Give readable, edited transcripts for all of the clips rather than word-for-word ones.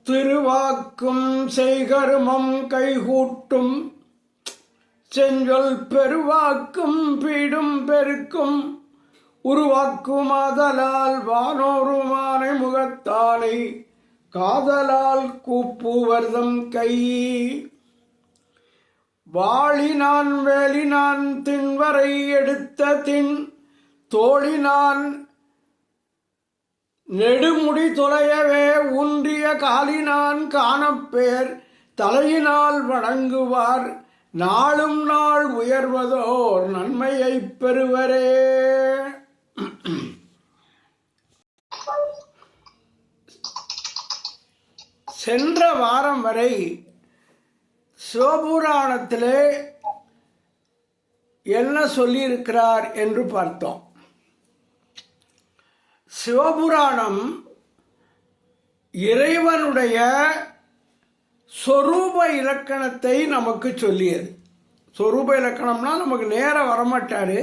திருவாக்கும் செய்கருமம் கைகூட்டும் செஞ்சொல் பெருவாக்கும் பீடும் பெருக்கும் உருவாக்குமாதலால் வானோருமானை முகத்தானை காதலால் கூப்புவர்தம் கை வாளினான் வேலினான் திண்வரை எடுத்த தின் தோழினான் நெடுமுடி தொலையவே ஊன்றிய காலினான் காணப்பேர் தலையினால் வணங்குவார் நாளும் நாள் உயர்வதோர் நன்மையைப் பெறுவரே. சென்ற வாரம் வரை சிவபுராணத்திலே என்ன சொல்லியிருக்கிறார் என்று பார்த்தோம். சிவபுராணம் இறைவனுடைய சொரூப இலக்கணத்தை நமக்கு சொல்லியது. சொரூப இலக்கணம்னா நமக்கு நேரம் வரமாட்டார்,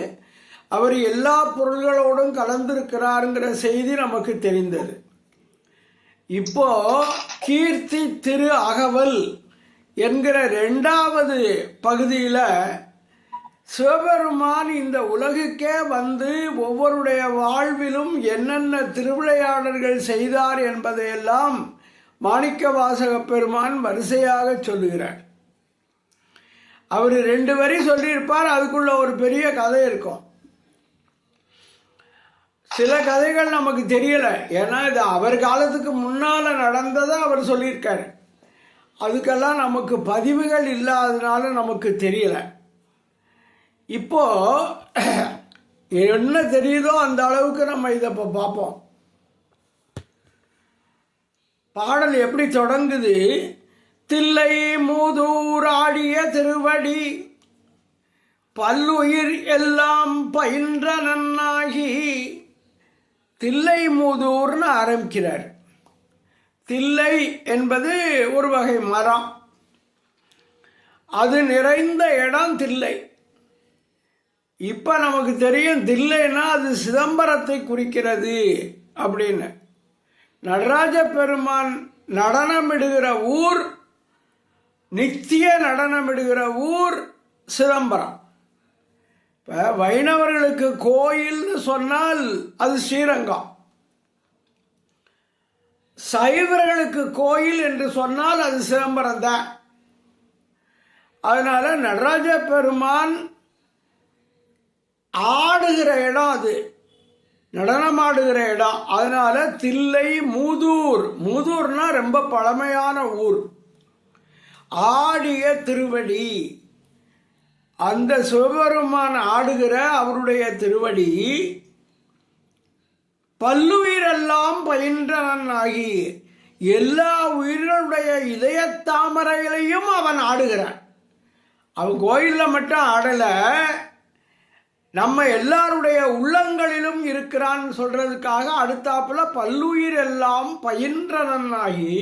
அவர் எல்லா பொருள்களோடும் கலந்திருக்கிறாருங்கிற செய்தி நமக்கு தெரிந்தது. இப்போ கீர்த்தி திரு அகவல் என்கிற 2வது பகுதியில் சிவபெருமான் இந்த உலகுக்கே வந்து ஒவ்வொருடைய வாழ்விலும் என்னென்ன திருவிளையாடல்கள் செய்தார் என்பதையெல்லாம் மாணிக்கவாசக பெருமான் வரிசையாக சொல்லுகிறார். அவர் 2 வரி சொல்லியிருப்பார், அதுக்குள்ள ஒரு பெரிய கதை இருக்கும். சில கதைகள் நமக்கு தெரியல, ஏன்னா இது அவர் காலத்துக்கு முன்னால் நடந்ததை அவர் சொல்லியிருக்காரு. அதுக்கெல்லாம் நமக்கு பதிவுகள் இல்லாததுனால நமக்கு தெரியல. இப்போ என்ன தெரியுதோ அந்த அளவுக்கு நம்ம இதை இப்போ பார்ப்போம். பாடல் எப்படி தொடங்குது? தில்லை மூதூர் ஆடிய திருவடி பல்லுயிர் எல்லாம் பயின்ற நன்னாகி. தில்லை மூதூர்னு ஆரம்பிக்கிறார். தில்லை என்பது ஒரு வகை மரம், அது நிறைந்த இடம் தில்லை. இப்போ நமக்கு தெரியும் தில்லைன்னா அது சிதம்பரத்தை குறிக்கிறது அப்படின்னு. நடராஜ பெருமான் நடனமிடுகிற ஊர், நித்திய நடனமிடுகிற ஊர் சிதம்பரம். இப்போ வைணவர்களுக்கு கோயில்னு சொன்னால் அது ஸ்ரீரங்கம், சைவர்களுக்கு கோயில் என்று சொன்னால் அது சிதம்பரம் தான். அதனால நடராஜ பெருமான் ஆடுகிற இடம் அது, நடனமாடுகிற இடம். அதனால தில்லை மூதூர், மூதூர்னா ரொம்ப பழமையான ஊர். ஆடிய திருவடி, அந்த சிவபெருமான் ஆடுகிற அவருடைய திருவடி பல்லுயிரெல்லாம் பயின்றவன் ஆகி எல்லா உயிர்களுடைய இதய தாமரைகளையும் அவன் ஆடுகிறான். அவன் கோயிலில் மட்டும் ஆடலை, நம்ம எல்லாருடைய உள்ளங்களிலும் இருக்கிறான் சொல்றதுக்காக அடுத்தாப்புல பல்லுயிர் எல்லாம் பயின்றனாகி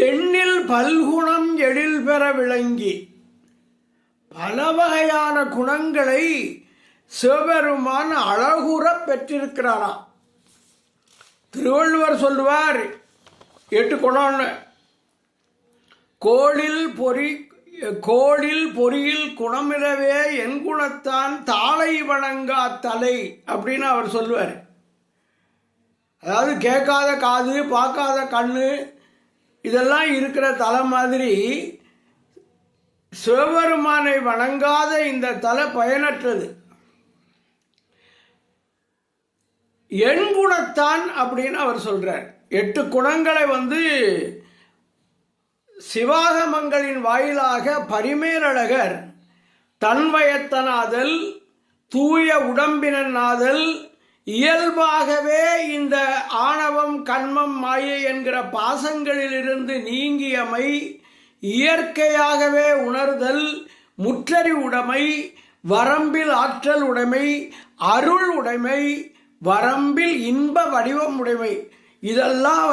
எண்ணில் பல்குணம் எழில் பெற விளங்கி. பல வகையான குணங்களை சிவபெருமான் அழகுற பெற்றிருக்கிறாராம். திருவள்ளுவர் சொல்லுவார் 8 குணம்னு. கோளில் பொறியில் குணமிடவே என் குணத்தான் தாளை வணங்கா தலை அப்படின்னு அவர் சொல்லுவார். அதாவது கேட்காத காது, பார்க்காத கண்ணு, இதெல்லாம் இருக்கிற தலை மாதிரி சிவபெருமானை வணங்காத இந்த தலை பயனற்றது. என் குணத்தான் அப்படின்னு அவர் சொல்றார். 8 குணங்களை சிவாகமங்களின் வாயிலாக பரிமேலழகர் தன்வயத்தனாதல், தூய உடம்பினாதல், இயல்பாகவே இந்த ஆணவம் கண்மம் மாயை என்கிற பாசங்களிலிருந்து நீங்கியமை, இயற்கையாகவே உணர்தல், முற்றறிவுடைமை, வரம்பில் ஆற்றல் உடைமை, அருள் உடைமை, வரம்பில் இன்ப வடிவம் உடைமை, இதெல்லாம்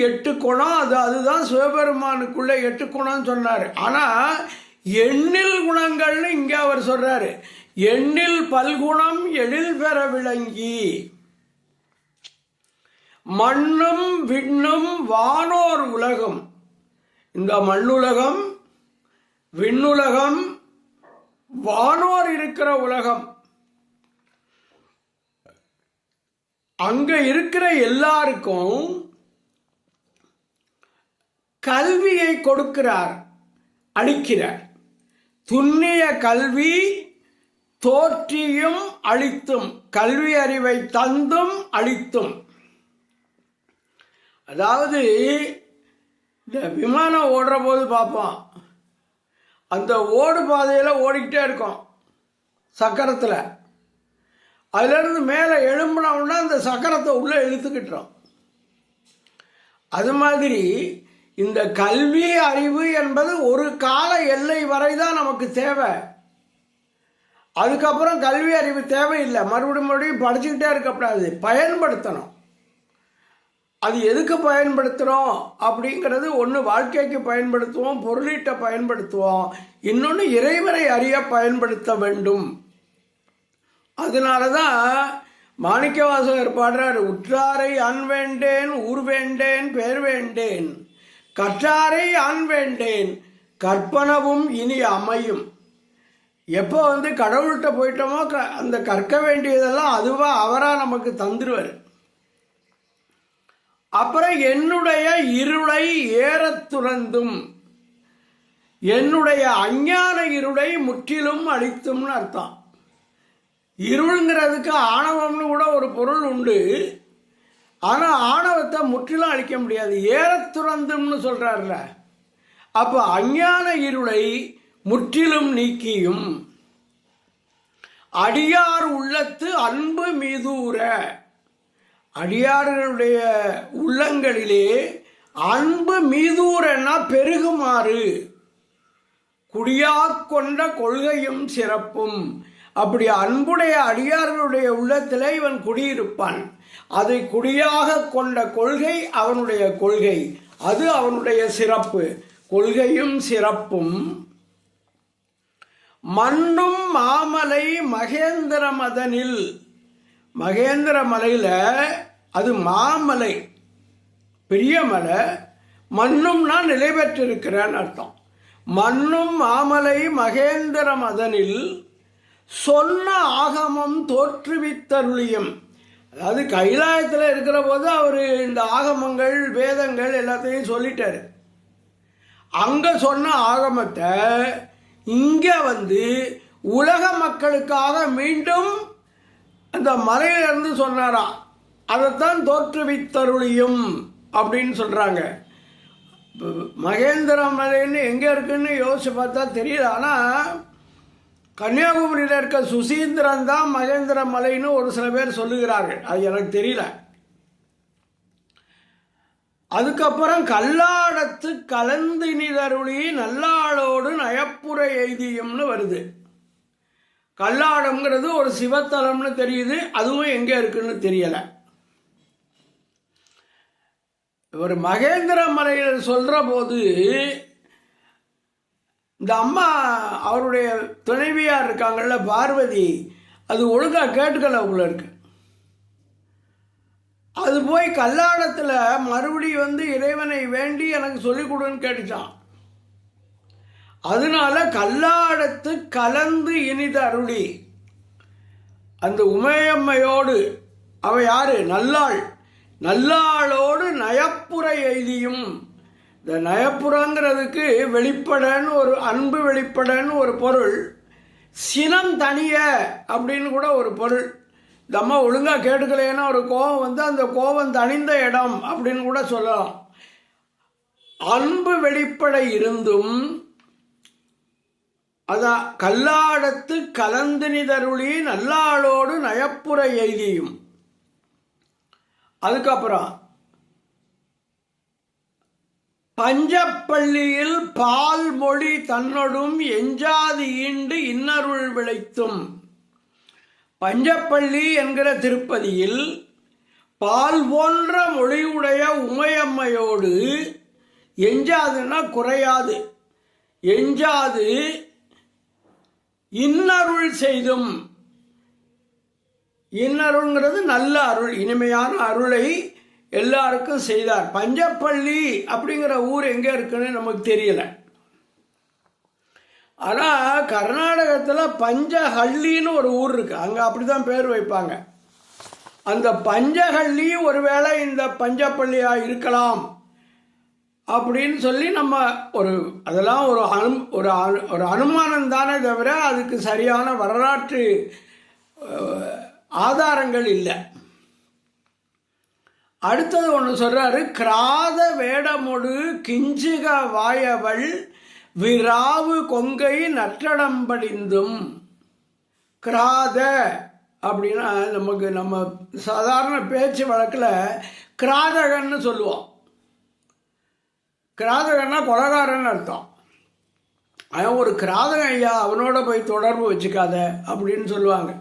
8 குணம். அதுதான் சிவபெருமானுக்குள்ள 8 குணம் சொன்னார். ஆனா எண்ணில் குணங்கள்னு இங்க அவர் சொல்றாரு. எண்ணில் பல்குணம் எழில் பெற விளங்கி. மண்ணும் விண்ணும் வானோர் உலகம். இந்த மண்ணுலகம், விண்ணுலகம், வானோர் இருக்கிற உலகம், அங்க இருக்கிற எல்லாருக்கும் கல்வியை கொடுக்கிறார், அளிக்கிறார். துண்ணிய கல்வி தோற்றியும் அளித்தும், கல்வி அறிவை தந்தும் அளித்தும். அதாவது இந்த விமானம் ஓடுற போது பார்ப்போம், அந்த ஓடு பாதையில் ஓடிக்கிட்டே இருக்கும் சக்கரத்தில். அதிலிருந்து மேலே எழும்பினோம்னா அந்த சக்கரத்தை உள்ளே இழுத்துக்கிட்டோம். அது மாதிரி இந்த கல்வி அறிவு என்பது ஒரு கால எல்லை வரை தான் நமக்கு தேவை. அதுக்கப்புறம் கல்வி அறிவு தேவையில்லை. மறுபடியும் படிச்சுக்கிட்டே இருக்கக்கூடாது, பயன்படுத்தணும். அது எதுக்கு பயன்படுத்துகிறோம் அப்படிங்கிறது, ஒன்று வாழ்க்கைக்கு பயன்படுத்துவோம், பொருளீட்ட பயன்படுத்துவோம், இன்னொன்று இறைவனை அறிய பயன்படுத்த வேண்டும். அதனால தான் மாணிக்கவாசகர் பாடுறார், உற்றாரை அன் வேண்டேன், ஊர் வேண்டேன், பேர் வேண்டேன், கற்றாரை அன் வேண்டேன், கற்பனவும் இனி அமையும். எப்போ கடவுள்கிட்ட போயிட்டோமோ அந்த கற்க வேண்டியதெல்லாம் அதுவாக அவராக நமக்கு தந்துடுவார். அப்புறம் என்னுடைய இருளை ஏறத் துறந்தும், என்னுடைய அஞ்ஞான இருளை முற்றிலும் அழித்தும்னு அர்த்தம். இருளுங்கிறதுக்கு ஆணவம்னு கூட ஒரு பொருள் உண்டு. ஆனால் ஆணவத்தை முற்றிலும் அழிக்க முடியாது. ஏறத் துறந்தும்னு சொல்றாருல, அப்போ அஞ்ஞான இருளை முற்றிலும் நீக்கியும் அடியார் உள்ளத்து அன்பு மீதூர, அடியார்களுடைய உள்ளங்களிலே அன்பு மீதூரன்னா பெருகுமாறு, குடியாக கொண்ட கொள்கையும் சிறப்பும். அப்படி அன்புடைய அடியார்களுடைய உள்ளத்தில் இவன் குடியிருப்பான். அதை குடியாக கொண்ட கொள்கை அவனுடைய கொள்கை, அது அவனுடைய சிறப்பு. கொள்கையும் சிறப்பும். மண்ணும் மாமலை மகேந்திர மதனில், மகேந்திர மலையில், அது மாமலை, பெரிய மலை. மண்ணும்னா நிலை பெற்றிருக்கிறேன்னு அர்த்தம். மண்ணும் மாமலை மகேந்திர மதனில் சொன்ன ஆகமம் தோற்றுவித்தருளியம். அதாவது கைலாயத்தில் இருக்கிற போது அவர் இந்த ஆகமங்கள் வேதங்கள் எல்லாத்தையும் சொல்லிட்டாரு. அங்கே சொன்ன ஆகமத்தை இங்கே உலக மக்களுக்காக மீண்டும் அந்த மலையிலிருந்து சொன்னாராம். அதைத்தான் தோற்றுவித்தருளியும் அப்படின்னு சொல்கிறாங்க. மகேந்திர மலைன்னு எங்கே இருக்குன்னு யோசிச்சு பார்த்தா தெரியல. ஆனால் கன்னியாகுமரியில் இருக்க சுசீந்திரன் தான் மகேந்திர மலைன்னு ஒரு சில பேர் சொல்லுகிறார்கள். அது எனக்கு தெரியல. அதுக்கப்புறம் கல்லாடத்து கலந்தினிதருளி நல்லாளோடு நயப்புற எய்தியம்னு வருது. கல்லாடம்ங்கிறது ஒரு சிவத்தலம்னு தெரியுது, அதுவும் எங்கே இருக்குன்னு தெரியல. ஒரு மகேந்திர மலையில் சொல்ற போது இந்த அம்மா அவருடைய துணைவியார் இருக்காங்கல்ல பார்வதி, அது ஒழுங்கா கேட்டுக்கல உள்ள இருக்கு. அது போய் கல்லாடத்தில் மறுபடியும் இறைவனை வேண்டி எனக்கு சொல்லிக் கொடுன்னு கேட்டுச்சான். அதனால கல்லாடத்து கலந்து இனித அருளி, அந்த உமையம்மையோடு, அவ யாரு, நல்லாள், நல்லாளோடு நயப்புற எய்தியும். இந்த நயப்புறங்கிறதுக்கு வெளிப்படன்னு ஒரு அன்பு, வெளிப்படன்னு ஒரு பொருள், சினம் தனிய அப்படின்னு கூட ஒரு பொருள். இந்த அம்மா ஒழுங்கா கேட்டுக்கலைன்னா ஒரு கோபம் அந்த கோபம் தணிந்த இடம் அப்படின்னு கூட சொல்லலாம். அன்பு வெளிப்பட இருந்தும் அதான் கல்லாடத்து கலந்தினிதருளி நல்லாளோடு நயப்புற எய்தியும். அதுக்கப்புறம் பஞ்சப்பள்ளியில் பால் மொழி தன்னொடும் எஞ்சாது ஈண்டு இன்னருள் விளைத்தும். பஞ்சப்பள்ளி என்கிற திருப்பதியில் பால் போன்ற மொழியுடைய உமையம்மையோடு எஞ்சாதுன்னா குறையாது, எஞ்சாது இன்னருள் செய்தும். இன்னருள்ங்கிறது நல்ல அருள், இனிமையான அருளை எல்லாருக்கும் செய்தார். பஞ்சப்பள்ளி அப்படிங்கிற ஊர் எங்கே இருக்குன்னு நமக்கு தெரியல. ஆனால் கர்நாடகத்தில் பஞ்சஹள்ளின்னு ஒரு ஊர் இருக்குது, அங்கே அப்படி தான் பேர் வைப்பாங்க. அந்த பஞ்சஹள்ளி ஒருவேளை இந்த பஞ்சப்பள்ளியாக இருக்கலாம் அப்படின்னு சொல்லி நம்ம அதெல்லாம் ஒரு அனுமானம் தானே தவிர அதுக்கு சரியான வரலாற்று ஆதாரங்கள் இல்லை. அடுத்தது ஒன்று சொல்கிறாரு, கிராத வேடமொடு கிஞ்சிக வாயவள் விராவு கொங்கை நற்றடம்படிந்தும். கிராத அப்படின்னா நம்ம சாதாரண பேச்சு வழக்கில் கிராதகன்னு சொல்லுவோம். கிராதகன்னா கொலகாரன்னு அர்த்தம். அவன் ஒரு கிராதகன் ஐயா, அவனோட போய் தொடர்பு வச்சுக்காத அப்படின்னு சொல்லுவாங்க.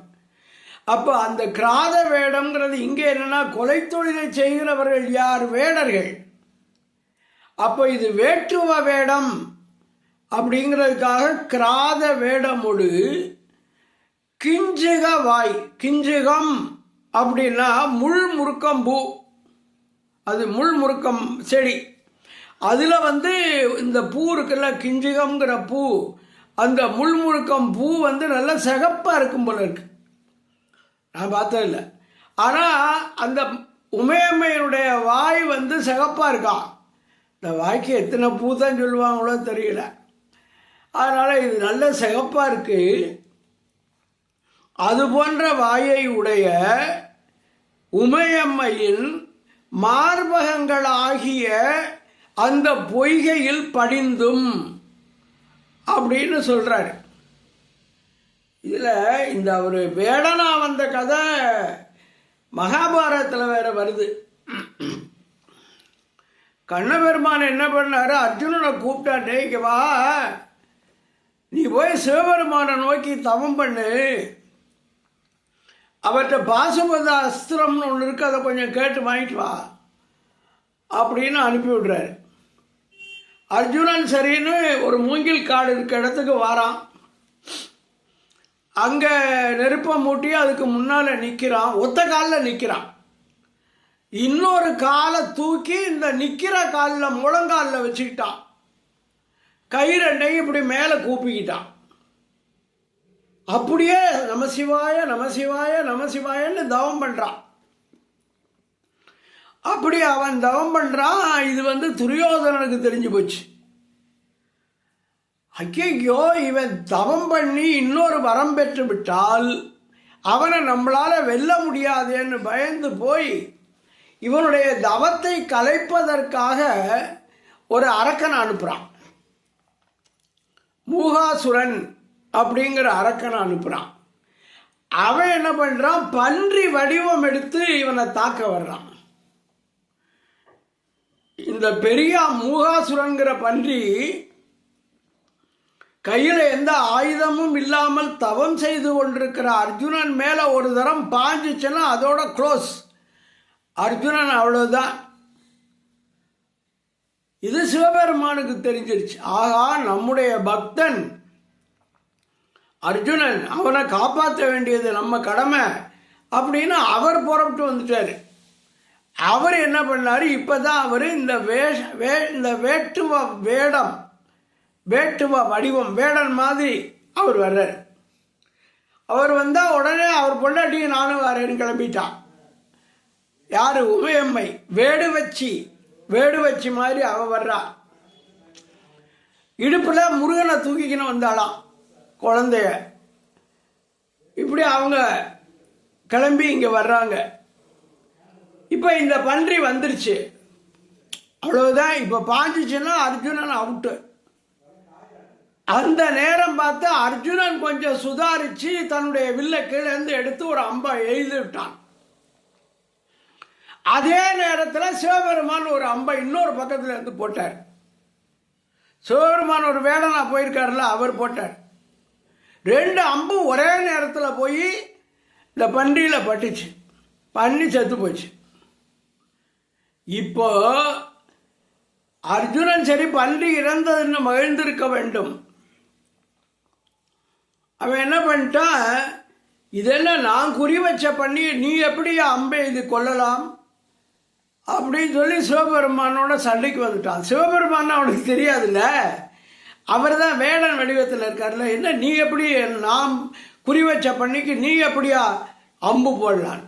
அப்போ அந்த கிராத வேடம்ங்கிறது இங்கே என்னென்னா, கொலை தொழிலை செய்கிறவர்கள் யார்? வேடர்கள். அப்போ இது வேற்றுவ வேடம் அப்படிங்கிறதுக்காக கிராத வேடமோடு கிஞ்சிக வாய். கிஞ்சிகம் அப்படின்னா முள் முறுக்கம் பூ, அது முள் முறுக்கம் செடி. அதில் இந்த பூ இருக்குல்ல, கிஞ்சிகம்ங்கிற பூ, அந்த முள் முறுக்கம் பூ நல்லா சிகப்பாக இருக்கும் போல இருக்கு. நான் பார்த்ததில்ல. ஆனால் அந்த உமையம்மையினுடைய வாய் சிகப்பாக இருக்கான். இந்த வாய்க்கு எத்தனை பூ தான் சொல்லுவாங்களோ தெரியல. அதனால் இது நல்ல சிகப்பாக இருக்குது. அது போன்ற வாயை உடைய உமையம்மையின் மார்பகங்களாகிய அந்த பொய்கையில் படிந்தும் அப்படின்னு சொல்கிறார். இதில் இந்த ஒரு வேடனா வந்த கதை மகாபாரதத்தில் வேற வருது. கண்ணபெருமான் என்ன பண்ணாரு, அர்ஜுனனை கூப்பிட்டாட்டே, இங்கே வா, நீ போய் சிவபெருமானை நோக்கி தவம் பண்ணு, அவர்கிட்ட பாசுபத அஸ்திரம்னு ஒன்று இருக்குது, அதை கொஞ்சம் கேட்டு வாங்கிட்டு வா அப்படின்னு அனுப்பி விடுறாரு. அர்ஜுனன் சரின்னு ஒரு மூங்கில் காடு இருக்க இடத்துக்கு வாரான். அங்கே நெருப்பை மூட்டி அதுக்கு முன்னால் நிற்கிறான். ஒத்த காலில் நிற்கிறான். இன்னொரு காலை தூக்கி இந்த நிற்கிற காலில் முழங்காலில் வச்சுக்கிட்டான். கை ரெண்டையும் இப்படி மேலே கூப்பிக்கிட்டான். அப்படியே நமசிவாய நமசிவாய நமசிவாயன்னு தவம் பண்ணுறான். அப்படி அவன் தவம் பண்ணுறான். இது துரியோதனனுக்கு தெரிஞ்சு போச்சு. ஐயோ, இவன் தவம் பண்ணி இன்னொரு வரம் பெற்று விட்டால் அவனை நம்மளால் வெல்ல முடியாதேன்னு பயந்து போய் இவனுடைய தவத்தை கலைப்பதற்காக ஒரு அரக்கனை அனுப்புகிறான். மூகாசுரன் அப்படிங்கிற அரக்கனை அனுப்புகிறான். அவன் என்ன பண்ணுறான், பன்றி வடிவம் எடுத்து இவனை தாக்க வர்றான். இந்த பெரிய மூகாசுரன்கிற பன்றி கையில் எந்த ஆயுதமும் இல்லாமல் தவம் செய்து கொண்டிருக்கிற அர்ஜுனன் மேலே ஒரு தரம் பாஞ்சிச்சுன்னா அதோட க்ளோஸ். அர்ஜுனன் அவ்வளோதான். இது சிவபெருமானுக்கு தெரிஞ்சிருச்சு. ஆகா, நம்முடைய பக்தன் அர்ஜுனன், அவனை காப்பாற்ற வேண்டியது நம்ம கடமை அப்படின்னு அவர் புறப்பட்டு வந்துட்டார். அவர் என்ன பண்ணார், இப்போ தான் அவர் இந்த வேட்டுவ வேடம், வேட்டுவ வடிவம், வேடன் மாதிரி அவர் வர்றார். அவர் வந்தால் உடனே அவர் பொண்டாட்டி நானும் வரேன்னு கிளம்பிட்டான். யார்? உமையம்மை. வேடு வச்சு மாதிரி அவ வர்றா. இடுப்பில் முருகனை தூக்கிக்கின்னு வந்தாளாம் குழந்தைய. இப்படி அவங்க கிளம்பி இங்கே வர்றாங்க. இப்போ இந்த பன்றி வந்துருச்சு, அவ்வளவுதான். இப்போ பாஞ்சிச்சுன்னா அர்ஜுனன் அவுட்டு. அந்த நேரம் பார்த்து அர்ஜுனன் கொஞ்சம் சுதாரிச்சு தன்னுடைய வில்லை கீழேருந்து எடுத்து ஒரு அம்பை எழுதி விட்டான். அதே நேரத்தில் சிவபெருமான் ஒரு அம்பை இன்னொரு பக்கத்தில் இருந்து போட்டார். சிவபெருமான் ஒரு வேடனா போயிருக்காருல, அவர் போட்டார். 2 அம்பும் ஒரே நேரத்தில் போய் இந்த பன்றியில் பட்டுச்சு. பன்றி செத்து போச்சு. இப்போ அர்ஜுனன் சரி பன்றி இறந்ததுன்னு மகிழ்ந்திருக்க வேண்டும். அவன் என்ன பண்ணிட்டான், இதெல்லாம் நான் குறி வச்ச பண்ணி நீ எப்படி அம்பை இது கொள்ளலாம், அப்படின்னு சொல்லி சிவபெருமானோட சண்டைக்கு வந்துட்டான். சிவபெருமான் அவனுக்கு தெரியாதுல்ல, அவர் தான் வேடன் வடிவத்தில் இருக்கார்ல. என்ன நீ எப்படி நாம் குறி வச்ச பண்ணிக்கு நீ எப்படியா அம்பு போடலான்?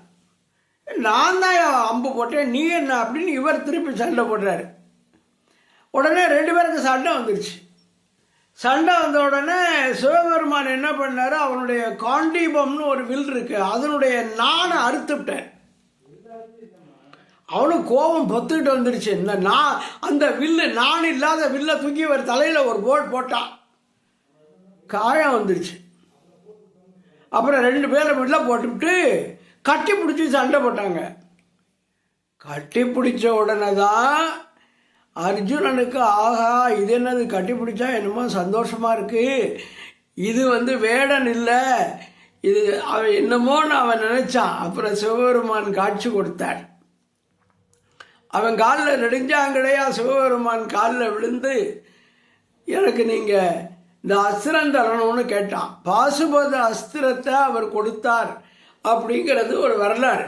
நான் தான் அம்பு போட்டேன், நீ என்ன அப்படின்னு இவர் திருப்பி சண்டை போடுறாரு. உடனே 2 பேருக்கு சண்டை வந்துடுச்சு. சண்டை வந்த உடனே சிவபெருமான் என்ன பண்ணார், அவனுடைய காண்டீபம்னு ஒரு வில் இருக்கு, அதனுடைய நானை அறுத்துவிட்டார். அவனுக்கு கோபம் பொத்துக்கிட்டு வந்துடுச்சு. இந்த அந்த வில்லு நான் இல்லாத வில்லை தூக்கி ஒரு தலையில் ஒரு போட் போட்டான், காயம் வந்துடுச்சு. அப்புறம் 2 பேரை வில்ல போட்டுவிட்டு கட்டி பிடிச்சி சண்டை போட்டாங்க. கட்டி பிடிச்ச உடனே தான் அர்ஜுனனுக்கு ஆஹா இது என்னது கட்டி பிடிச்சா என்னமோ சந்தோஷமாக இருக்குது, இது வேடன் இல்லை, இது அவன் என்னமோன்னு அவன் நினச்சான். அப்புறம் சிவபெருமான் காட்சி கொடுத்தார். அவன் காலில் நெடுஞ்சாங்கடையா சிவபெருமான் காலில் விழுந்து எனக்கு நீங்கள் இந்த அஸ்திரம் தரணும்னு கேட்டான். பாசுபத அஸ்திரத்தை அவர் கொடுத்தார் அப்படிங்கிறது ஒரு வரலாறு.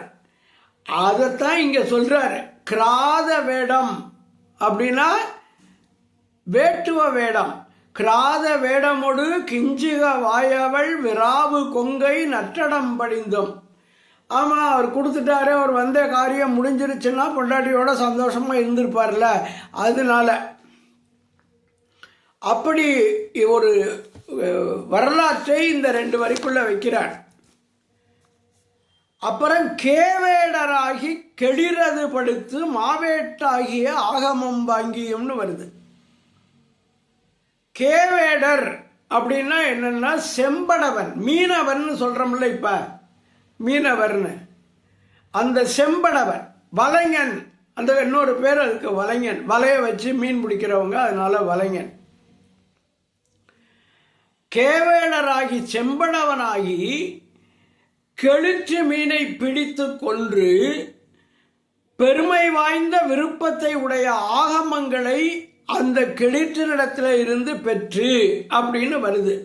அதைத்தான் இங்கே சொல்கிறாரு. கிராத வேடம் அப்படின்னா வேட்டுவ வேடம். கிராத வேடமொடு கிஞ்சிக வாயவள் விராவு கொங்கை நற்றடம் படிந்தும். ஆமாம், அவர் கொடுத்துட்டாரு, அவர் வந்த காரியம் முடிஞ்சிருச்சுன்னா பொண்டாட்டியோட சந்தோஷமாக இருந்திருப்பார்ல, அதனால அப்படி ஒரு வரலாற்றை இந்த 2 வரிக்குள்ள வைக்கிறார். அப்புறம் கேவேடராகி கெடிரது படுத்து மாவேட்டாகிய ஆகமம் வாங்கியும்னு வருது. கேவேடர் அப்படின்னா என்னன்னா செம்படவன், மீனவன் சொல்றோம்ல, இப்ப மீனவர்னு அந்த செம்படவன், வலைஞன், அந்த இன்னொரு பேர் அதுக்கு வலைஞன், வலையை வச்சு மீன் பிடிக்கிறவங்க, அதனால வலைஞன். கேவேடராகி செம்படவனாகி கெளிற்று மீனை பிடித்து கொன்று பெருமை வாய்ந்த விருப்பத்தை உடைய ஆகமங்களை அந்த கெளிற்றினிடத்தில் இருந்து பெற்று அப்படின்னு வருது.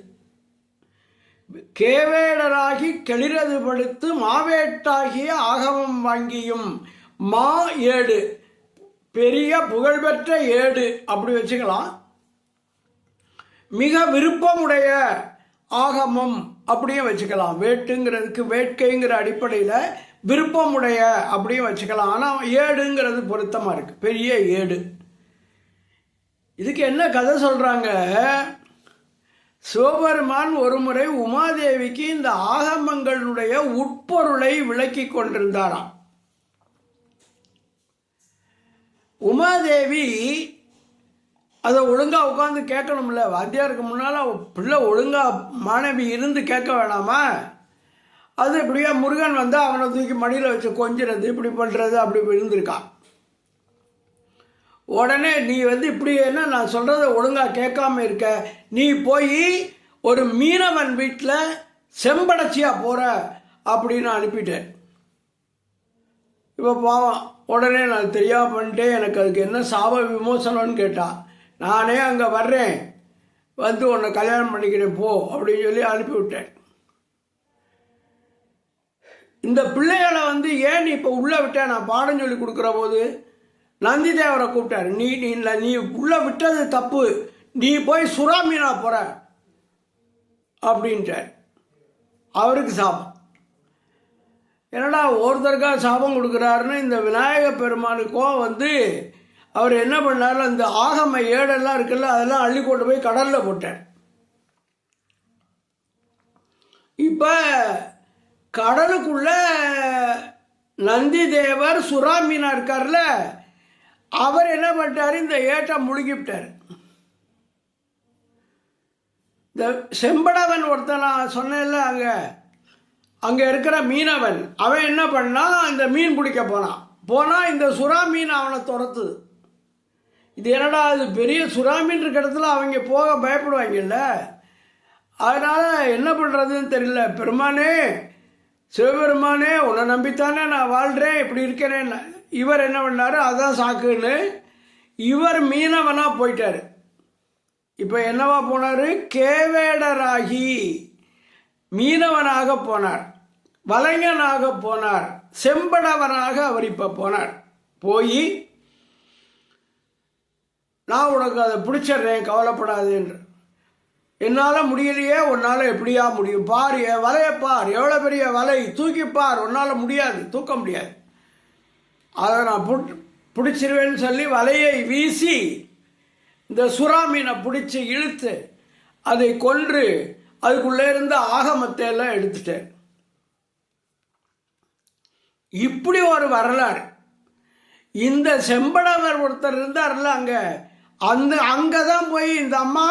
கேவேடராகி கெளிரது படுத்து மாவேட்டாகிய ஆகமம் வாங்கியும். மா ஏடு, பெரிய புகழ்பெற்ற ஏடு அப்படி வச்சுக்கலாம். மிக விருப்பமுடைய ஆகமம் அப்படியே வச்சுக்கலாம். வேட்டுங்கிறதுக்கு வேட்கைங்கிற அடிப்படையில் விருப்பமுடைய அப்படியே வச்சுக்கலாம். ஆனால் ஏடுங்கிறது பொருத்தமாக இருக்கு, பெரிய ஏடு. இதுக்கு என்ன கதை சொல்றாங்க, சிவபெருமான் ஒரு முறை உமாதேவிக்கு இந்த ஆகமங்களுடைய உட்பொருளை விளக்கி கொண்டிருந்தாராம். உமாதேவி அதை ஒழுங்கா உட்காந்து கேட்கணும்ல, வாத்தியாருக்கு முன்னால் பிள்ளை ஒழுங்கா மாணவி இருந்து கேட்க வேணாமா? அது இப்படியா முருகன் வந்து அவனை தூக்கி மடியில் வச்சு கொஞ்சிறது, இப்படி பண்ணுறது, அப்படி இருந்திருக்கான். உடனே நீ இப்படி என்ன நான் சொல்கிறத ஒழுங்காக கேட்காம இருக்க, நீ போய் ஒரு மீனவன் வீட்டில் செம்படச்சியாக போகிற அப்படின்னு அனுப்பிட்டேன். இப்போ பாவம், உடனே நான் தெரியாமல் பண்ணிட்டேன், எனக்கு அதுக்கு என்ன சாப விமோசனம்னு கேட்டான். நானே அங்கே வர்றேன், வந்து உன்னை கல்யாணம் பண்ணிக்கிறேன் போ அப்படின்னு சொல்லி அனுப்பிவிட்டேன். இந்த பிள்ளைகளை ஏன் நீ இப்போ உள்ளே விட்ட, நான் பாடம் சொல்லி கொடுக்குற போது நந்தி தேவரை கூப்பிட்டாரு. நீ நீ உள்ள விட்டது தப்பு, நீ போய் சுறா மீனா போற அப்படின்ட்டார். அவருக்கு சாபம். என்னடா ஒருத்தருக்காக சாபம் கொடுக்குறாருன்னு இந்த விநாயக பெருமானுக்கோ அவர் என்ன பண்ணார், அந்த ஆகம ஏடெல்லாம் இருக்குல்ல, அதெல்லாம் அள்ளி கொண்டு போய் கடலில் போட்டார். இப்போ கடலுக்குள்ள நந்தி தேவர் சுறா மீனா இருக்கார்ல, அவர் என்ன பண்ணிட்டாரு, இந்த ஏட்டை முழுகிவிட்டார். இந்த செம்படவன் ஒருத்தன் நான் சொன்னேன்ல, அங்கே இருக்கிற மீனவன், அவன் என்ன பண்ணா, இந்த மீன் பிடிக்க போனான். இந்த சுறா மீன் அவனை துரத்துது. இது என்னடா, அது பெரிய சுறா மீன் இருக்கிற இடத்துல அவங்க போக பயப்படுவாங்கல்ல, அதனால என்ன பண்ணுறதுன்னு தெரியல. பெருமானே, சிவபெருமானே, உன்னை நம்பித்தானே நான் வாழ்கிறேன், இப்படி இருக்கிறேன். இவர் என்ன பண்ணாரு, அதான் சாக்குன்னு இவர் மீனவனாக போயிட்டார். இப்போ என்னவா போனார், கேவேடராகி மீனவனாக போனார், வலைஞனாக போனார், செம்படவனாக அவர் இப்போ போனார். போய் நான் உனக்கு அதை பிடிச்சிட்றேன் கவலைப்படாதுன்ற. என்னால் முடியலையே, உன்னால் எப்படியா முடியும், பார் என் வலையை பார், எவ்வளோ பெரிய வலை, தூக்கிப்பார், உன்னால் முடியாது, தூக்க முடியாது, அதை நான் பிடிச்சிருவேன்னு சொல்லி வலையை வீசி இந்த சுறா மீனை பிடிச்சி இழுத்து அதை கொன்று அதுக்குள்ளே இருந்த ஆகமத்தை எல்லாம் எடுத்துட்டேன். இப்படி ஒரு வரலாறு. இந்த செம்படவர் ஒருத்தர் இருந்தார்ல அங்கே தான் போய் இந்த அம்மா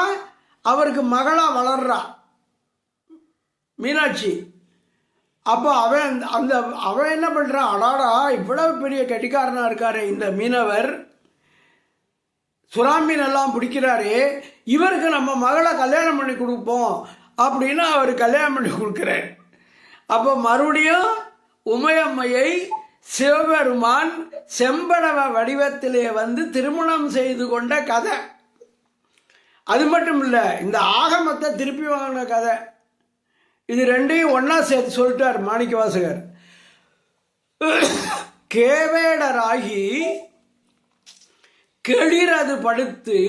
அவருக்கு மகளாக வளர்றா மீனாட்சி. அப்போ அவன் என்ன பண்ணுறான், அடாடா இவ்வளவு பெரிய கெட்டிக்காரனாக இருக்காரு இந்த மீனவர், சுறா மீனெல்லாம் பிடிக்கிறாரு, இவருக்கு நம்ம மகளை கல்யாணம் பண்ணி கொடுப்போம் அப்படின்னு அவர் கல்யாணம் பண்ணி கொடுக்குறார். அப்போ மறுபடியும் உமையம்மையை சிவபெருமான் செம்படவ வடிவத்திலே வந்து திருமணம் செய்து கொண்ட கதை. அது மட்டும் இல்லை, இந்த ஆகமத்தை திருப்பி வாங்கின கதை. இது ரெண்டையும் ஒன்றா சேர்த்து சொல்லிட்டார் மாணிக்கவாசகர். கேவேடராகி கெளிரது படுத்து,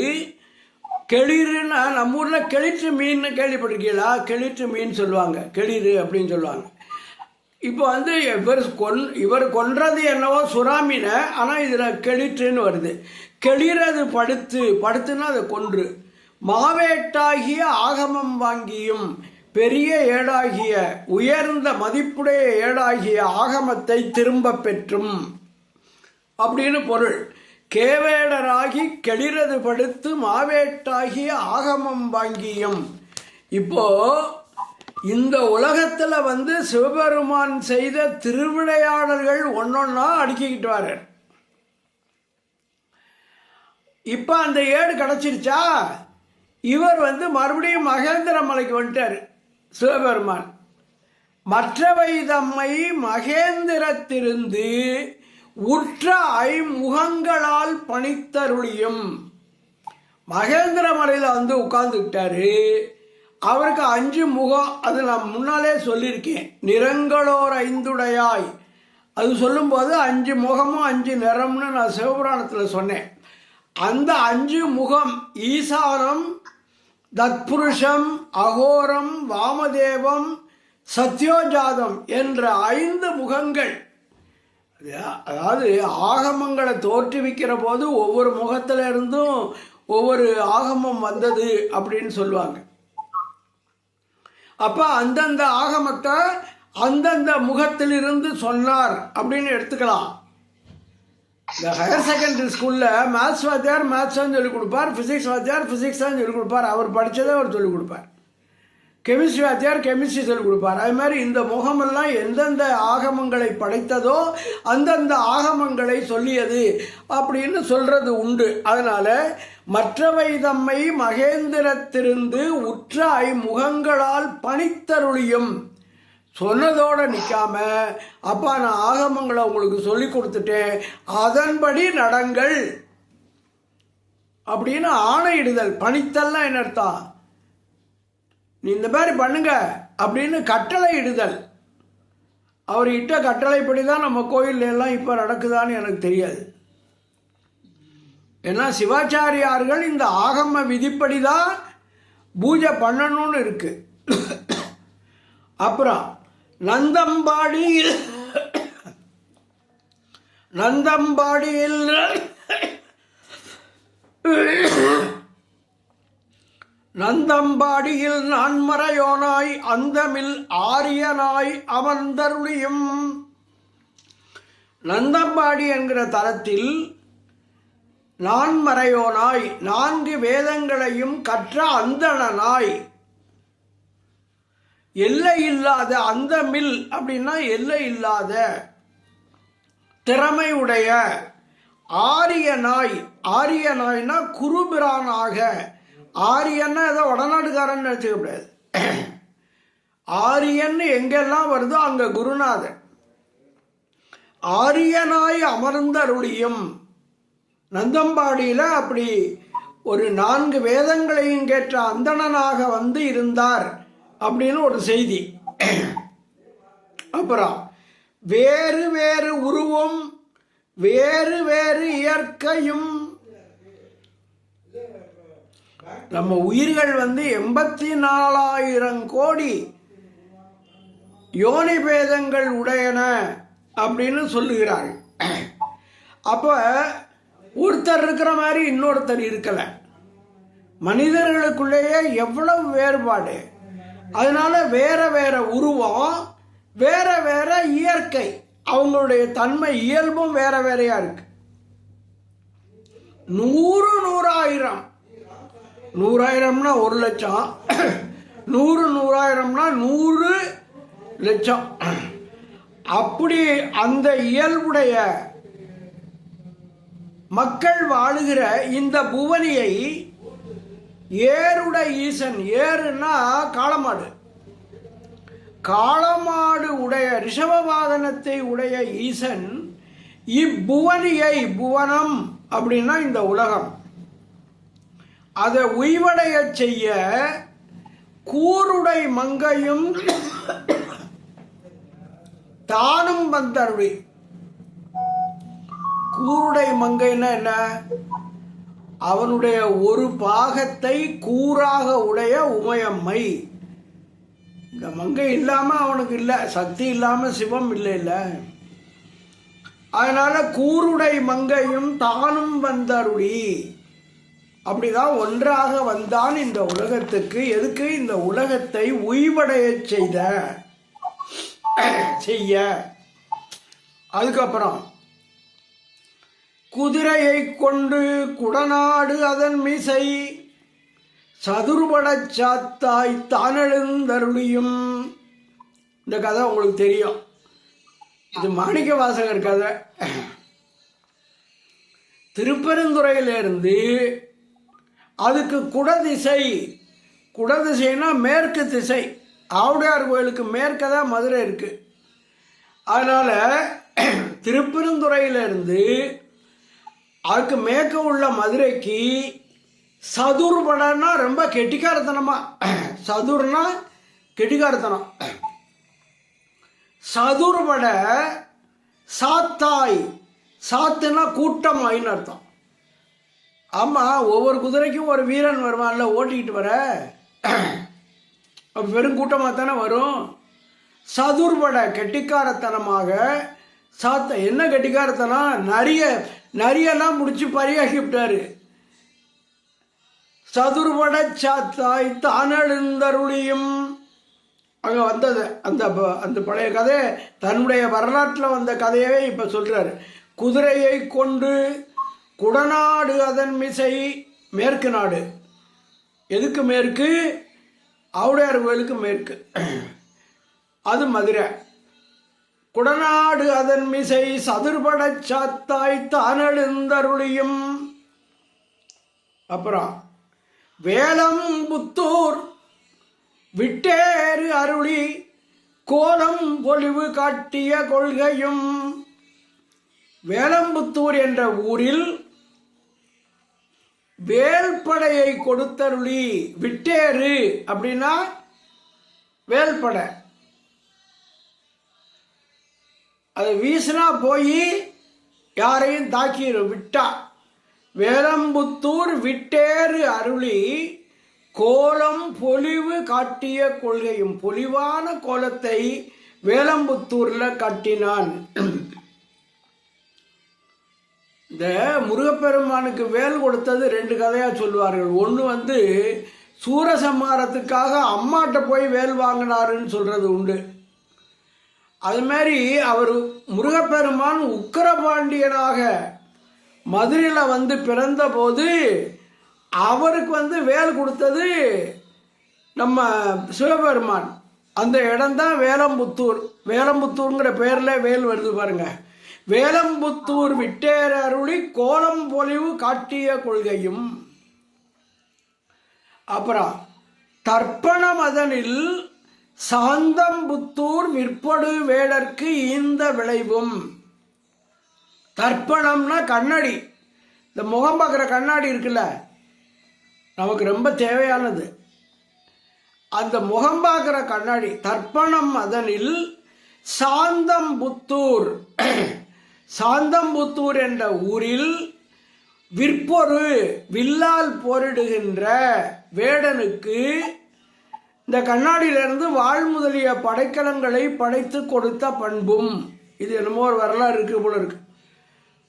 கெளிருன்னா நம்ம ஊரில் கெளிற்று மீன் கேள்விப்பட்டிருக்கீங்களா? கெளிற்று மீன் சொல்லுவாங்க, கெளிறு அப்படின்னு சொல்லுவாங்க. இப்போ இவர் கொன்றது என்னவோ சுறா மீனை, ஆனால் இதில் கெளிற்றுன்னு வருது. கெளிரது படுத்துன்னா அதை கொன்று, மாவேட்டாகிய ஆகமம் வாங்கியும் பெரிய ஏடாகிய உயர்ந்த மதிப்புடைய ஏடாகிய ஆகமத்தை திரும்ப பெற்றும் அப்படின்னு பொருள். கேவேடராகி கெளிரது படுத்து மாவேட்டாகிய ஆகமம் வாங்கியும். இப்போ இந்த உலகத்தில் சிவபெருமான் செய்த திருவிளையாடல்கள் ஒன்னொன்னா அடுக்கிக்கிட்டு வர. இப்போ அந்த ஏடு கிடச்சிருச்சா, இவர் மறுபடியும் மகேந்திர மலைக்கு வந்துட்டார் சிவபெருமான். மற்றவை தம்மை மகேந்திரத்திலிருந்து உற்ற ஐமுகங்களால் பணித்தருளியும். மகேந்திர மலையில் உட்கார்ந்துக்கிட்டாரு. அவருக்கு 5 முகம், அது நான் முன்னாலே சொல்லியிருக்கேன். நிறங்களோர் 5உடையாய், அது சொல்லும்போது 5 முகமும் 5 நிறம்னு நான் சிவபுராணத்தில் சொன்னேன். அந்த 5 முகம் ஈசானம், தத்புருஷம், அகோரம், வாமதேவம், சத்யோஜாதம் என்ற 5 முகங்கள். அதாவது ஆகமங்களை தோற்றுவிக்கிற போது ஒவ்வொரு முகத்தில் இருந்தும் ஒவ்வொரு ஆகமம் வந்தது அப்படின்னு சொல்லுவாங்க. அப்போ அந்தந்த ஆகமத்தை அந்தந்த முகத்திலிருந்து சொன்னார் அப்படின்னு எடுத்துக்கலாம். இந்த ஹையர் செகண்டரி ஸ்கூலில் மேத்ஸ் வாத்தியார் மேத்ஸ் தான் சொல்லிக் கொடுப்பார், ஃபிசிக்ஸ் வாத்தியார் ஃபிசிக்ஸ் தான் சொல்லிக் கொடுப்பார், அவர் படித்ததை அவர் சொல்லிக் கொடுப்பார். கெமிஸ்ட்ரி வாத்தியார் கெமிஸ்ட்ரி சொல்லிக் கொடுப்பார். அது மாதிரி இந்த முகமெல்லாம் எந்தெந்த ஆகமங்களை படைத்ததோ அந்தந்த ஆகமங்களை சொல்லியது அப்படின்னு சொல்கிறது உண்டு. அதனால் மற்றவை தம்மை மகேந்திரத்திலிருந்து உற்ற ஐமுகங்களால் பணித்தருளியும் சொன்னதோடு நிற்காம, அப்பா நான் ஆகமங்களை உங்களுக்கு சொல்லி கொடுத்துட்டேன், அதன்படி நடங்கள் அப்படின்னு ஆணையிடுதல். பணித்தல்னா என்ன அர்த்தம்? நீ இந்த மாதிரி பண்ணுங்க அப்படின்னு கட்டளை இடுதல். அவர் இட்ட கட்டளைப்படி தான் நம்ம கோயில் எல்லாம் இப்போ நடக்குதான்னு எனக்கு தெரியாது. ஏன்னா சிவாச்சாரியார்கள் இந்த ஆகம விதிப்படி தான் பூஜை பண்ணணும்னு இருக்கு. அப்புறம் நந்தம்பாடியில் நந்தம்பாடியில் நான்மறையோனாய் அந்தமில் ஆரியனாய் அமர்ந்தருளியும். நந்தம்பாடி என்கிற தலத்தில் நான்மறையோனாய் 4 வேதங்களையும் கற்ற அந்தணனாய், எல்லை இல்லாத, அந்தமில் அப்படின்னா எல்லை இல்லாத திறமை உடைய ஆரியனாய், ஆரியனாய்னா குருபிரானாக. ஆரியன்னா ஏதோ வடநாடுகாரன் நினச்சிக்க கூடாது. ஆரியன் எங்கெல்லாம் வருதோ அங்கே குருநாதன். ஆரியனாய் அமர்ந்தருளியும். நந்தம்பாடியில் அப்படி ஒரு 4 வேதங்களையும் கேட்ட அந்தணனாக இருந்தார் அப்படின்னு ஒரு செய்தி. அப்புறம் வேறு வேறு உருவம் வேறு வேறு இயற்கையும். நம்ம உயிர்கள் 84,000 கோடி யோனி பேதங்கள் உடையன அப்படின்னு சொல்லுகிறார்கள். அப்ப ஒருத்தர் இருக்கிற மாதிரி இன்னொருத்தர் இருக்கல. மனிதர்களுக்குள்ளேயே எவ்வளவு வேறுபாடு. அதனால வேற வேற உருவம், வேற வேற இயற்கை, அவங்களுடைய தன்மை இயல்பும் வேற வேறையா இருக்கு. 100 100,000, 100,000னா 1,00,000, 100 100,000னா 100 லட்சம். அப்படி அந்த இயல்புடைய மக்கள் வாழுகிற இந்த புவனியை ஏருடைய ஈசன், ஏறுனா காளமாடு, காளமாடு உடைய ரிஷப வாகனத்தை உடைய ஈசன் இப்புவனியை, புவனம் அப்படின்னா இந்த உலகம், அதை உய்வடைய செய்ய கூருடை மங்கையும் தானும் வந்தருளி. கூருடை மங்கைன்னா என்ன? அவனுடைய ஒரு பாகத்தை கூறாக உடைய உமையம்மை. இந்த மங்கை இல்லாம அவனுக்கு இல்லை, சக்தி இல்லாம சிவம் இல்லை இல்ல. அதனால கூருடை மங்கையும் தானும் வந்தருளி. அப்படிதான் ஒன்றாக வந்தான் இந்த உலகத்துக்கு. எதுக்கு? இந்த உலகத்தை உய்வடைய செய்ய. அதுக்கப்புறம் குதிரையை கொண்டு குடநாடு அதன் மீசை சதுர்படச் சாத்தாய் தானெழுந்தருளியும். இந்த கதை உங்களுக்கு தெரியும். இது மாணிக்க வாசகர் கதை. திருப்பெருந்துறையிலிருந்து அதுக்கு குடதிசை, குடதிசைனா மேற்கு திசை. ஆவுடையார் கோயிலுக்கு மேற்க தான் மதுரை இருக்கு. அதனால திருப்பெருந்துறையிலிருந்து அதுக்கு மேற்க உள்ள மதுரைக்கு சதுர்படன்னா ரொம்ப கெட்டிக்காரத்தனமா, சதுர்னா கெட்டிக்காரத்தனம், சதுர்பட சாத்தாய், சாத்துனா கூட்டம் ஆயின்னு அர்த்தம். ஆமா, ஒவ்வொரு குதிரைக்கும் ஒரு வீரன் வருவான்ல ஓட்டிக்கிட்டு வர, வெறும் கூட்டமாக தானே வரும். சதுர்பட கெட்டிக்காரத்தனமாக சாத்த. என்ன கெட்டிக்காரத்தனம்? நரியெல்லாம் முடிச்சு பரியாக்கி விட்டாரு. சதுர்பட சாத்தாய் தானெழுந்தருளியும். அங்கே வந்தது அந்த பழைய கதை, தன்னுடைய வரலாற்றில் வந்த கதையவே இப்போ சொல்றாரு. குதிரையை கொண்டு குடநாடு அதன் மிசை, மேற்கு நாடு. எதுக்கு மேற்கு? ஆவுடையார் கோயிலுக்கு மேற்கு, அது மதுரை. குடநாடு அதன் மிசை சதுர்பட சாத்தாய் தானெழுந்தருளியும். அப்புறம் வேலம்புத்தூர் விட்டேறு அருளி கோலம் பொலிவு காட்டிய கொள்கையும். வேலம்புத்தூர் என்ற ஊரில் வேல்படையை கொடுத்தருளி. விட்டேறு அப்படின்னா வேல்படை. அதை வீசினா போய் யாரையும் தாக்கிடும், விட்டா. வேலம்புத்தூர் விட்டேறு அருளி கோலம் பொலிவு காட்டிய கொள்கையும். பொலிவான கோலத்தை வேலம்புத்தூர்ல காட்டினான். இந்த முருகப்பெருமானுக்கு வேல் கொடுத்தது 2 கதையா சொல்லுவார்கள். ஒன்று சூரசம்ஹாரத்துக்காக அம்மாட்ட போய் வேல் வாங்கினாருன்னு சொல்றது உண்டு. அது மாதிரி அவர் முருகப்பெருமான் உக்கிரபாண்டியனாக மதுரையில் பிறந்த போது அவருக்கு வேல் கொடுத்தது நம்ம சிவபெருமான். அந்த இடம்தான் வேலம்புத்தூர். வேலம்புத்தூர்ங்கிற பேர்ல வேல் வருது பாருங்க. வேலம்புத்தூர் விட்டேற அருளி கோலம் பொலிவு காட்டிய கொள்கையும். அப்புறம் தர்ப்பண மதனில் சாந்தம்புத்தூர் விற்படு வேடற்கு இந்த விளைவும். தர்ப்பணம்னா கண்ணாடி, இந்த முகம் பார்க்குற கண்ணாடி இருக்குல்ல, நமக்கு ரொம்ப தேவையானது. அந்த முகம் பார்க்குற கண்ணாடி தர்ப்பணம் அதனில் சாந்தம்புத்தூர். சாந்தம்புத்தூர் என்ற ஊரில் விற்பொரு வில்லால் போரிடுகின்ற வேடனுக்கு இந்த கண்ணாடியிலிருந்து வாழ் முதலிய படைக்கலங்களை படைத்து கொடுத்த பண்பும். இது என்னமோ ஒரு வரலாறு இருக்கு போல இருக்கு,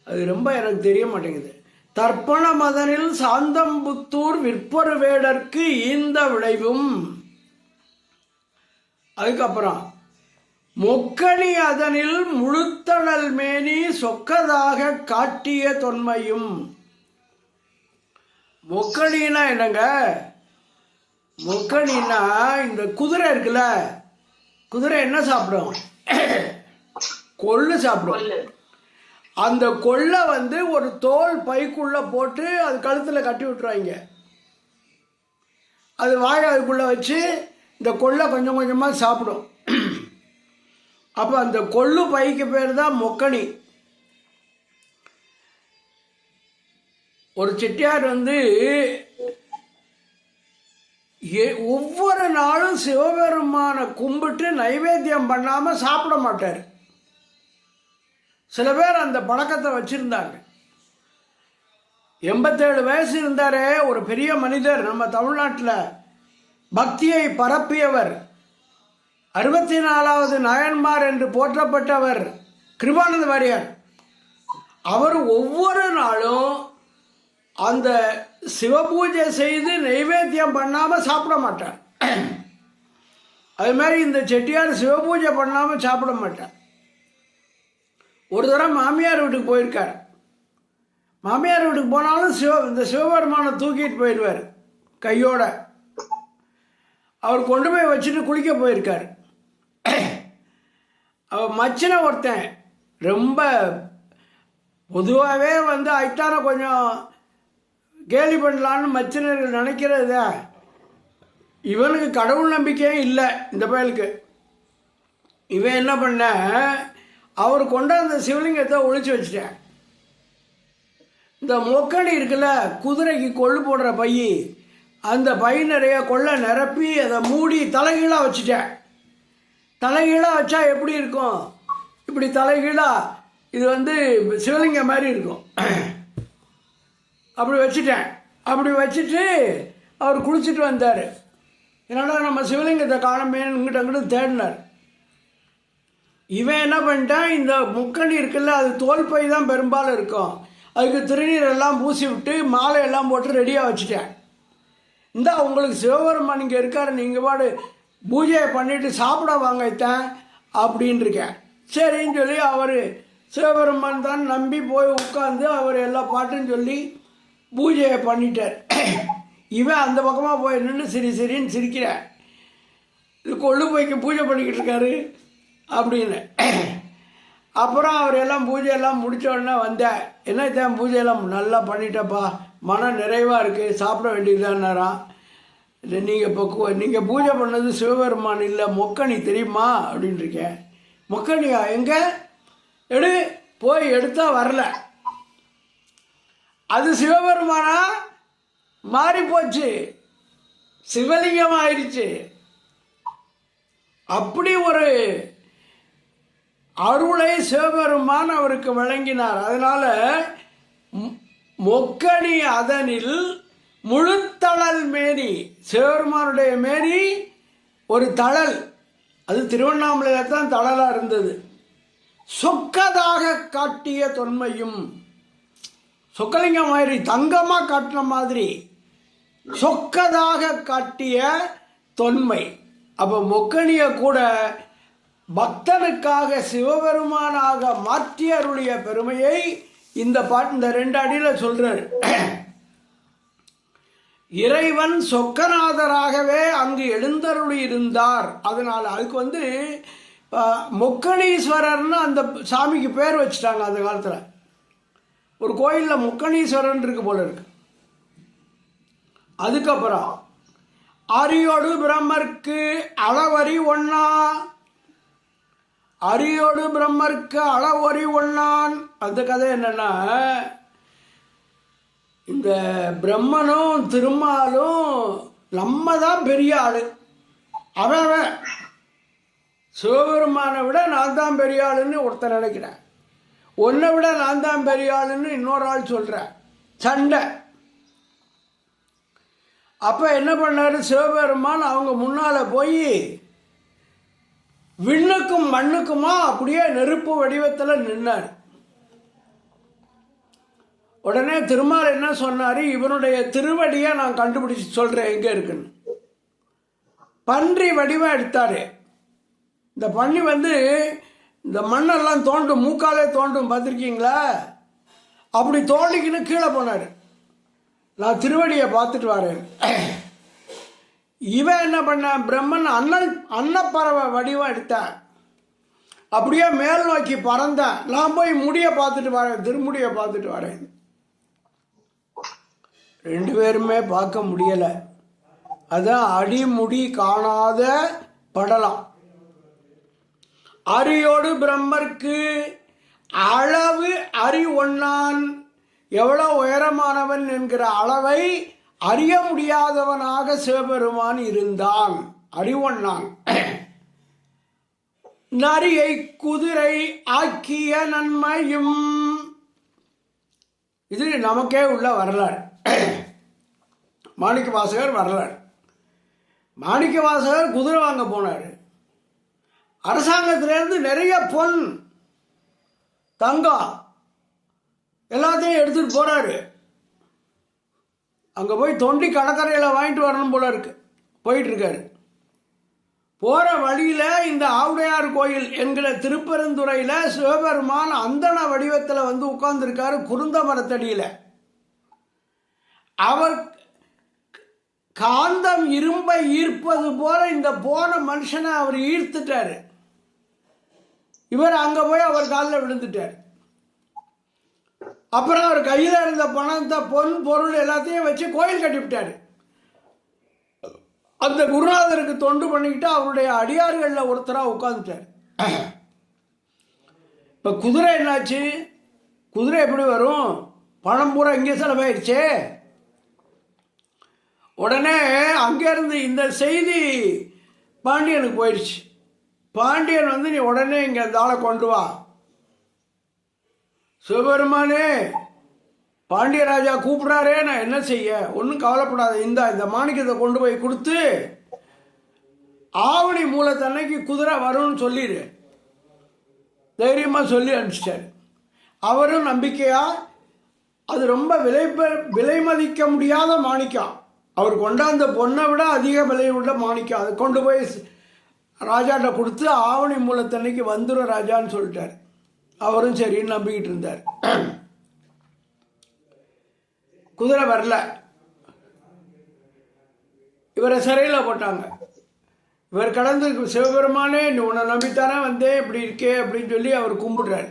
அது ரொம்ப எனக்கு தெரிய மாட்டேங்குது. தர்ப்பண மதனில் சாந்தம்புத்தூர் விற்பொரு வேடற்கு இந்த விளைவும். அதுக்கப்புறம் மொக்கணி அதனில் முழுத்தடல் மேனி சொக்கதாக காட்டிய தொன்மையும். மொக்கணின்னா என்னங்க? மொக்கணின்னா இந்த குதிரை இருக்குல்ல, குதிரை என்ன சாப்பிடும்? கொள்ளு சாப்பிடும். அந்த கொள்ளை ஒரு தோல் பைக்குள்ள போட்டு அது கழுத்தில் கட்டி விட்டுருவாங்க. அது வாயை அதுக்குள்ளே வச்சு இந்த கொள்ளை கொஞ்சம் கொஞ்சமாக சாப்பிடும். அப்போ அந்த கொள்ளு பைக்கு பேர் தான் மொக்கணி. ஒரு செட்டியார் ஒவ்வொரு நாளும் சிவபெருமான கும்பிட்டு நைவேத்தியம் பண்ணாமல் சாப்பிட மாட்டார். சில பேர் அந்த பழக்கத்தை வச்சிருந்தாங்க. 87 வயசு இருந்தாரே ஒரு பெரிய மனிதர், நம்ம தமிழ்நாட்டில் பக்தியை பரப்பியவர், 64வது நாயன்மார் என்று போற்றப்பட்டவர் கிருபானந்த வாரியார். அவர் ஒவ்வொரு நாளும் அந்த சிவபூஜை செய்து நைவேத்தியம் பண்ணாமல் சாப்பிட மாட்டார். அது மாதிரி இந்த செட்டியார் சிவபூஜை பண்ணாமல் சாப்பிட மாட்டார். ஒரு தடவை மாமியார் வீட்டுக்கு போயிருக்கார். மாமியார் வீட்டுக்கு போனாலும் இந்த சிவபெருமானை தூக்கிட்டு போயிடுவார் கையோட. அவர் கொண்டு போய் வச்சுட்டு குளிக்க போயிருக்கார். அவர் மச்சின ஒருத்தன் ரொம்ப பொதுவாகவே ஐட்டான கொஞ்சம் கேலி பண்ணலான்னு மச்சினர்கள் நினைக்கிறத. இவனுக்கு கடவுள் நம்பிக்கையே இல்லை இந்த பயலுக்கு. இவன் என்ன பண்ண, அவர் கொண்டு அந்த சிவலிங்கத்தை ஒழிச்சு வச்சுட்டேன். இந்த மொக்கணி இருக்குல்ல, குதிரைக்கு கொள்ளு போடுற பை, அந்த பை நிறைய கொள்ளை நிரப்பி அதை மூடி தலைகீழாக வச்சுட்டேன். தலைகீழாக வச்சா எப்படி இருக்கும்? இப்படி தலைகீழாக இது சிவலிங்கம் மாதிரி இருக்கும். அப்படி வச்சுட்டேன். அப்படி வச்சுட்டு அவர் குளிச்சுட்டு வந்தார். என்னடா நம்ம சிவலிங்கத்தை காணமேன்னு இங்கிட்ட தேடினார். இவன் என்ன பண்ணிட்டான், இந்த முக்கணி இருக்குல்ல, அது தோல் பை தான் பெரும்பாலும் இருக்கும், அதுக்கு திருநீர் எல்லாம் பூசி விட்டு மாலை எல்லாம் போட்டு ரெடியாக வச்சுட்டேன். இந்தா உங்களுக்கு சிவபெருமான் இங்கே இருக்கார், நீங்கள் பாடு பூஜையை பண்ணிவிட்டு சாப்பிட வாங்கத்தான் அப்படின்னு இருக்கேன். சரின்னு சொல்லி அவர் சிவபெருமான் தான் நம்பி போய் உட்காந்து அவர் எல்லா பாட்டுன்னு சொல்லி பூஜையை பண்ணிட்டார். இவன் அந்த பக்கமாக போய் நின்று சரின்னு சிரிக்கிறேன். இது கொள்ளு போய்க்கு பூஜை பண்ணிக்கிட்டு இருக்காரு அப்படின்னு. அப்புறம் அவர் எல்லாம் பூஜையெல்லாம் முடித்த உடனே வந்தேன். என்ன பூஜையெல்லாம் நல்லா பண்ணிட்டப்பா, மன நிறைவாக இருக்குது, சாப்பிட வேண்டியதுதான்னாராம். இல்லை நீங்கள் பூஜை பண்ணது சிவபெருமான் இல்லை, மொக்கணி தெரியுமா அப்படின்னு இருக்கேன். மொக்கணியா எங்கே போய் எடுத்தா வரல. அது சிவபெருமானா மாறி போச்சு, சிவலிங்கம் ஆயிடுச்சு. அப்படி ஒரு அருளை சிவபெருமான் அவருக்கு வழங்கினார். அதனால மொக்கணி அதனில் முழுத்தழல் மேனி, சிவபெருமானுடைய மேனி ஒரு தழல், அது திருவண்ணாமலையில தான் தழலாக இருந்தது. சொக்கதாக காட்டிய தொன்மையும், சொக்கலிங்கம் மாதிரி தங்கமாக காட்டின மாதிரி சொக்கதாக காட்டிய தொன்மை. அப்போ மொக்கணியை கூட பக்தனுக்காக சிவபெருமானாக மாற்றி அருளிய பெருமையை இந்த 2 அடியில் சொல்றார். இறைவன் சொக்கநாதராகவே அங்கு எழுந்தருளி இருந்தார். அதனால் அதுக்கு மொக்கணீஸ்வரர்னு அந்த சாமிக்கு பேர் வச்சுட்டாங்க. அந்த காலத்தில் ஒரு கோயிலில் மொக்கணீஸ்வரன் இருக்கு போல இருக்கு. அதுக்கப்புறம் அரியோடு பிரம்மர்க்கு அளவரி ஒன்னா, அரியோடு பிரம்மர்க்கு அளவரி ஒன்னான். அந்த கதை என்னன்னா, இந்த பிரம்மனும் திருமாலும் நம்ம தான் பெரிய ஆளு, அவன் சிவபெருமானை விட நான் தான் பெரிய ஆளுன்னு ஒருத்தர் நினைக்கிறேன். உன்னை விட நான் தான் பெரிய ஆளுன்னு இன்னொரு ஆள் சொல்கிறேன், சண்டை. அப்போ என்ன பண்ணார் சிவபெருமான்? அவங்க முன்னால் போய் விண்ணுக்கும் மண்ணுக்குமா அப்படியே நெருப்பு வடிவத்தில் நின்னார். உடனே திருமால் என்ன சொன்னார்? இவனுடைய திருவடியை நான் கண்டுபிடிச்சி சொல்கிறேன் எங்கே இருக்குன்னு. பன்றி வடிவம் எடுத்தார். இந்த பன்றி இந்த மண்ணெல்லாம் தோண்டும், மூக்காலே தோண்டும், பார்த்துருக்கீங்களா? அப்படி தோண்டிக்கின்னு கீழே போனார். நான் திருவடியை பார்த்துட்டு வரேன். இவன் என்ன பண்ண? பிரம்மன் அன்னப்பறவை வடிவம் எடுத்தான். அப்படியே மேல் நோக்கி பறந்தான். நான் போய் முடியை பார்த்துட்டு வரேன், திருமுடியை பார்த்துட்டு வரேன். ரெண்டு பேருமே பார்க்க முடியலை. அதான் அடிமுடி காணாத படலாம். அரியோடு பிரம்மர்க்கு அளவு அறி ஒண்ணான். எவ்வளோ உயரமானவன் என்கிற அளவை அறிய முடியாதவனாக சிவபெருமான் இருந்தான். அறிவொண்ணான். நரியை குதிரை ஆக்கிய நன்மையும். இது நமக்கே உள்ள வரலாறு. மாணிக்க வாசகர் வரலாறு. மாணிக்க வாசகர் குதிரை வாங்க போனார். அரசாங்கத்திலேருந்து நிறைய பொன் தங்கம் எல்லாத்தையும் எடுத்துகிட்டு போகிறாரு. அங்கே போய் தொண்டி கடற்கரையில் வாங்கிட்டு வரணும் போல இருக்கு. போயிட்டுருக்காரு. போகிற வழியில் இந்த ஆவுடையார் கோயில் என்கிற திருப்பெருந்துறையில் சிவபெருமான் அந்தண வடிவத்தில் உட்கார்ந்துருக்காரு, குருந்த மரத்தடியில். அவர் காந்தம் இரும்பை ஈர்ப்பது போல இந்த போன மனுஷனை அவர் ஈர்த்துட்டாரு. இவர் அங்கே போய் அவர் காலில் விழுந்துட்டார். அப்புறம் அவர் கையில் இருந்த பணத்தை, பொன் பொருள் எல்லாத்தையும் வச்சு கோயில் கட்டிவிட்டார். அந்த குருநாதருக்கு தொண்டு பண்ணிக்கிட்டு அவருடைய அடியார்களில் ஒருத்தராக உட்காந்துட்டார். இப்போ குதிரை என்னாச்சு? குதிரை எப்படி வரும்? பணம் பூரா இங்கே செலவாயிடுச்சே. உடனே அங்கேருந்து இந்த செய்தி பாண்டியனுக்கு போயிடுச்சு. பாண்டியன் நீ உடனே இங்கே அந்த ஆளை கொண்டு வா. சிவபெருமானே, பாண்டியராஜா கூப்பிட்றாரே, நான் என்ன செய்ய? ஒன்றும் கவலைப்படாத, இந்த மாணிக்கத்தை கொண்டு போய் கொடுத்து ஆவணி மூலத்தன்னைக்கு குதிரை வரும்னு சொல்லிடு. தைரியமாக சொல்லி அனுப்பிச்சிட்டார். அவரும் நம்பிக்கையா, அது ரொம்ப விலை மதிக்க முடியாத மாணிக்கம். அவர் கொண்டாந்த பொண்ணை விட அதிக விலை உள்ள மாணிக்கம். அதை கொண்டு போய் ராஜாட்ட கொடுத்து ஆவணி மூலத்தன்னைக்கு வந்துடும் ராஜான்னு சொல்லிட்டார். அவரும் சரின்னு நம்பிக்கிட்டு இருந்தார். குதிரை வரல. இவரை சிறையில் போட்டாங்க. இவர் கடந்து சிவபெருமானே, நீ உன்னை நம்பித்தானே வந்தேன், இப்படி இருக்கே அப்படின்னு சொல்லி அவர் கும்பிடுறார்.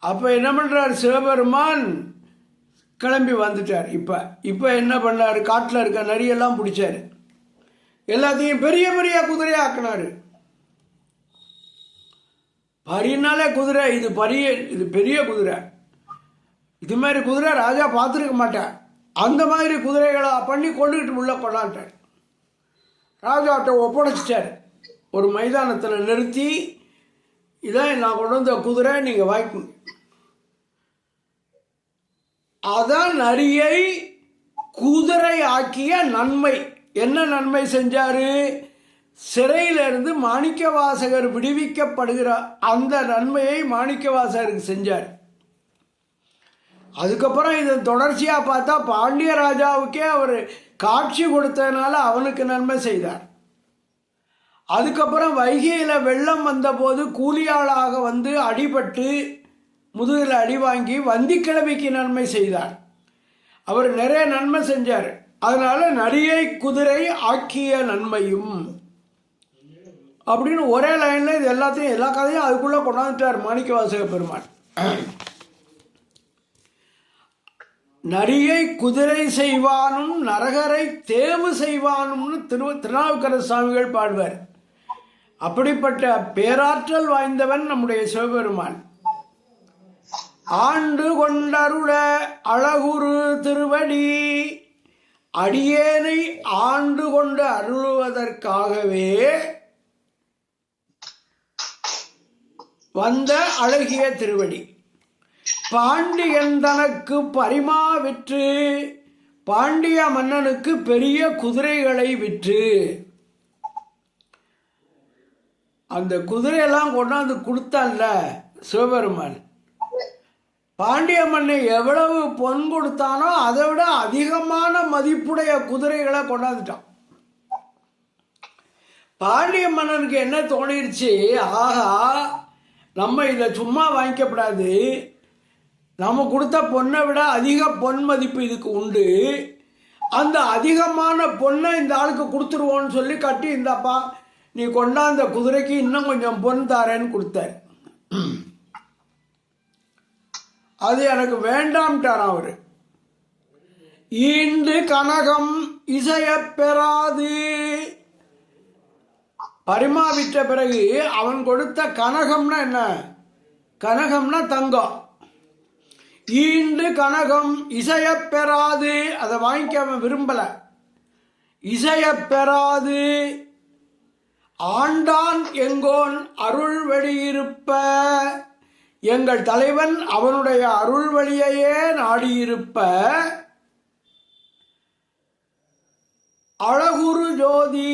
அப்போ என்ன பண்ணுறார் சிவபெருமான்? கிளம்பி வந்துட்டார். இப்போ என்ன பண்ணார்? காட்டில் இருக்க நரியெல்லாம் பிடிச்சார். எல்லாத்தையும் பெரிய பெரிய குதிரையாக ஆக்கினார். பரினாலே குதிரை, இது பெரிய குதிரை. இது மாதிரி குதிரை ராஜா பார்த்துருக்க மாட்டேன். அந்த மாதிரி குதிரைகளை பண்ணி கொண்டுகிட்டு உள்ள கொண்டாட்டார். ராஜாட்ட ஒப்படைச்சிட்டார். ஒரு மைதானத்தில் நிறுத்தி, இதான் நான் கொண்டு வந்த குதிரை, நீங்கள் வாங்கிக்கோங்க. அதான் நரியை குதிரை ஆக்கிய நன்மை. என்ன நன்மை செஞ்சாரு? சிறையிலிருந்து மாணிக்க வாசகர் விடுவிக்கப்படுகிற அந்த நன்மையை மாணிக்க வாசகருக்கு செஞ்சார். அதுக்கப்புறம் இதை தொடர்ச்சியாக பார்த்தா பாண்டிய ராஜாவுக்கே அவர் காட்சி கொடுத்ததுனால அவனுக்கு நன்மை செய்தார். அதுக்கப்புறம் வைகையில் வெள்ளம் வந்தபோது கூலியாளாக அடிபட்டு முதுகில் அடி வாங்கி வந்திக்கிழமைக்கு நன்மை செய்தார். அவர் நிறைய நன்மை செஞ்சார். அதனால நரியை குதிரை ஆக்கிய நன்மையும் அப்படின்னு ஒரே லைனில் இது எல்லாத்தையும், எல்லா கதையும் அதுக்குள்ளே கொண்டாந்துட்டார் மாணிக்கவாசக பெருமாள். நரியை குதிரை செய்வானும் நரகரை தேவு செய்வானும்னு திருநாவுக்கரசு சுவாமிகள் பாடுவார். அப்படிப்பட்ட பேராற்றல் வாய்ந்தவன் நம்முடைய சிவபெருமான். ஆண்டு கொண்டருள அழகுரு திருவடி அடியேனை ஆண்டு கொண்டு அருளுவதற்காகவே வந்த அழகிய திருவடி. பாண்டியன் தனக்கு பரிமா விற்று, பாண்டிய மன்னனுக்கு பெரிய குதிரைகளை விற்று, அந்த குதிரையெல்லாம் கொண்டாந்து கொடுத்தான்ல சிவபெருமான், பாண்டிய மன்னன் எவ்வளவு பொன் கொடுத்தானோ அதை விட அதிகமான மதிப்புடைய குதிரைகளை கொண்டாந்துட்டான். பாண்டிய மன்னனுக்கு என்ன தோணிருச்சு, ஆகா நம்ம இதை சும்மா வாங்கிக்கப்படாது, நம்ம கொடுத்த பொண்ணை விட அதிக பொன் மதிப்பு இதுக்கு உண்டு, அந்த அதிகமான பொண்ணை இந்த ஆளுக்கு கொடுத்துருவோன்னு சொல்லி கட்டி, இந்தாப்பா நீ கொண்டாந்த குதிரைக்கு இன்னும் கொஞ்சம் பொன் தாரேன்னு கொடுத்தார். அது எனக்கு வேண்டாம்ட்டாரான் அவர். ஈண்டு கனகம் இசையப் பெறாது, பரிமாவிட்ட பிறகு அவன் கொடுத்த கனகம்னா என்ன, கனகம்னா தங்கம், ஈண்டு கனகம் இசையப் பெறாது, அதை வாங்கிக்க அவன் விரும்பல. இசையப் பெறாது ஆண்டான் எங்கோன் அருள் வெளியிருப்ப, எங்கள் தலைவன் அவனுடைய அருள் வழியையே நாடியிருப்ப, அழகுரு ஜோதி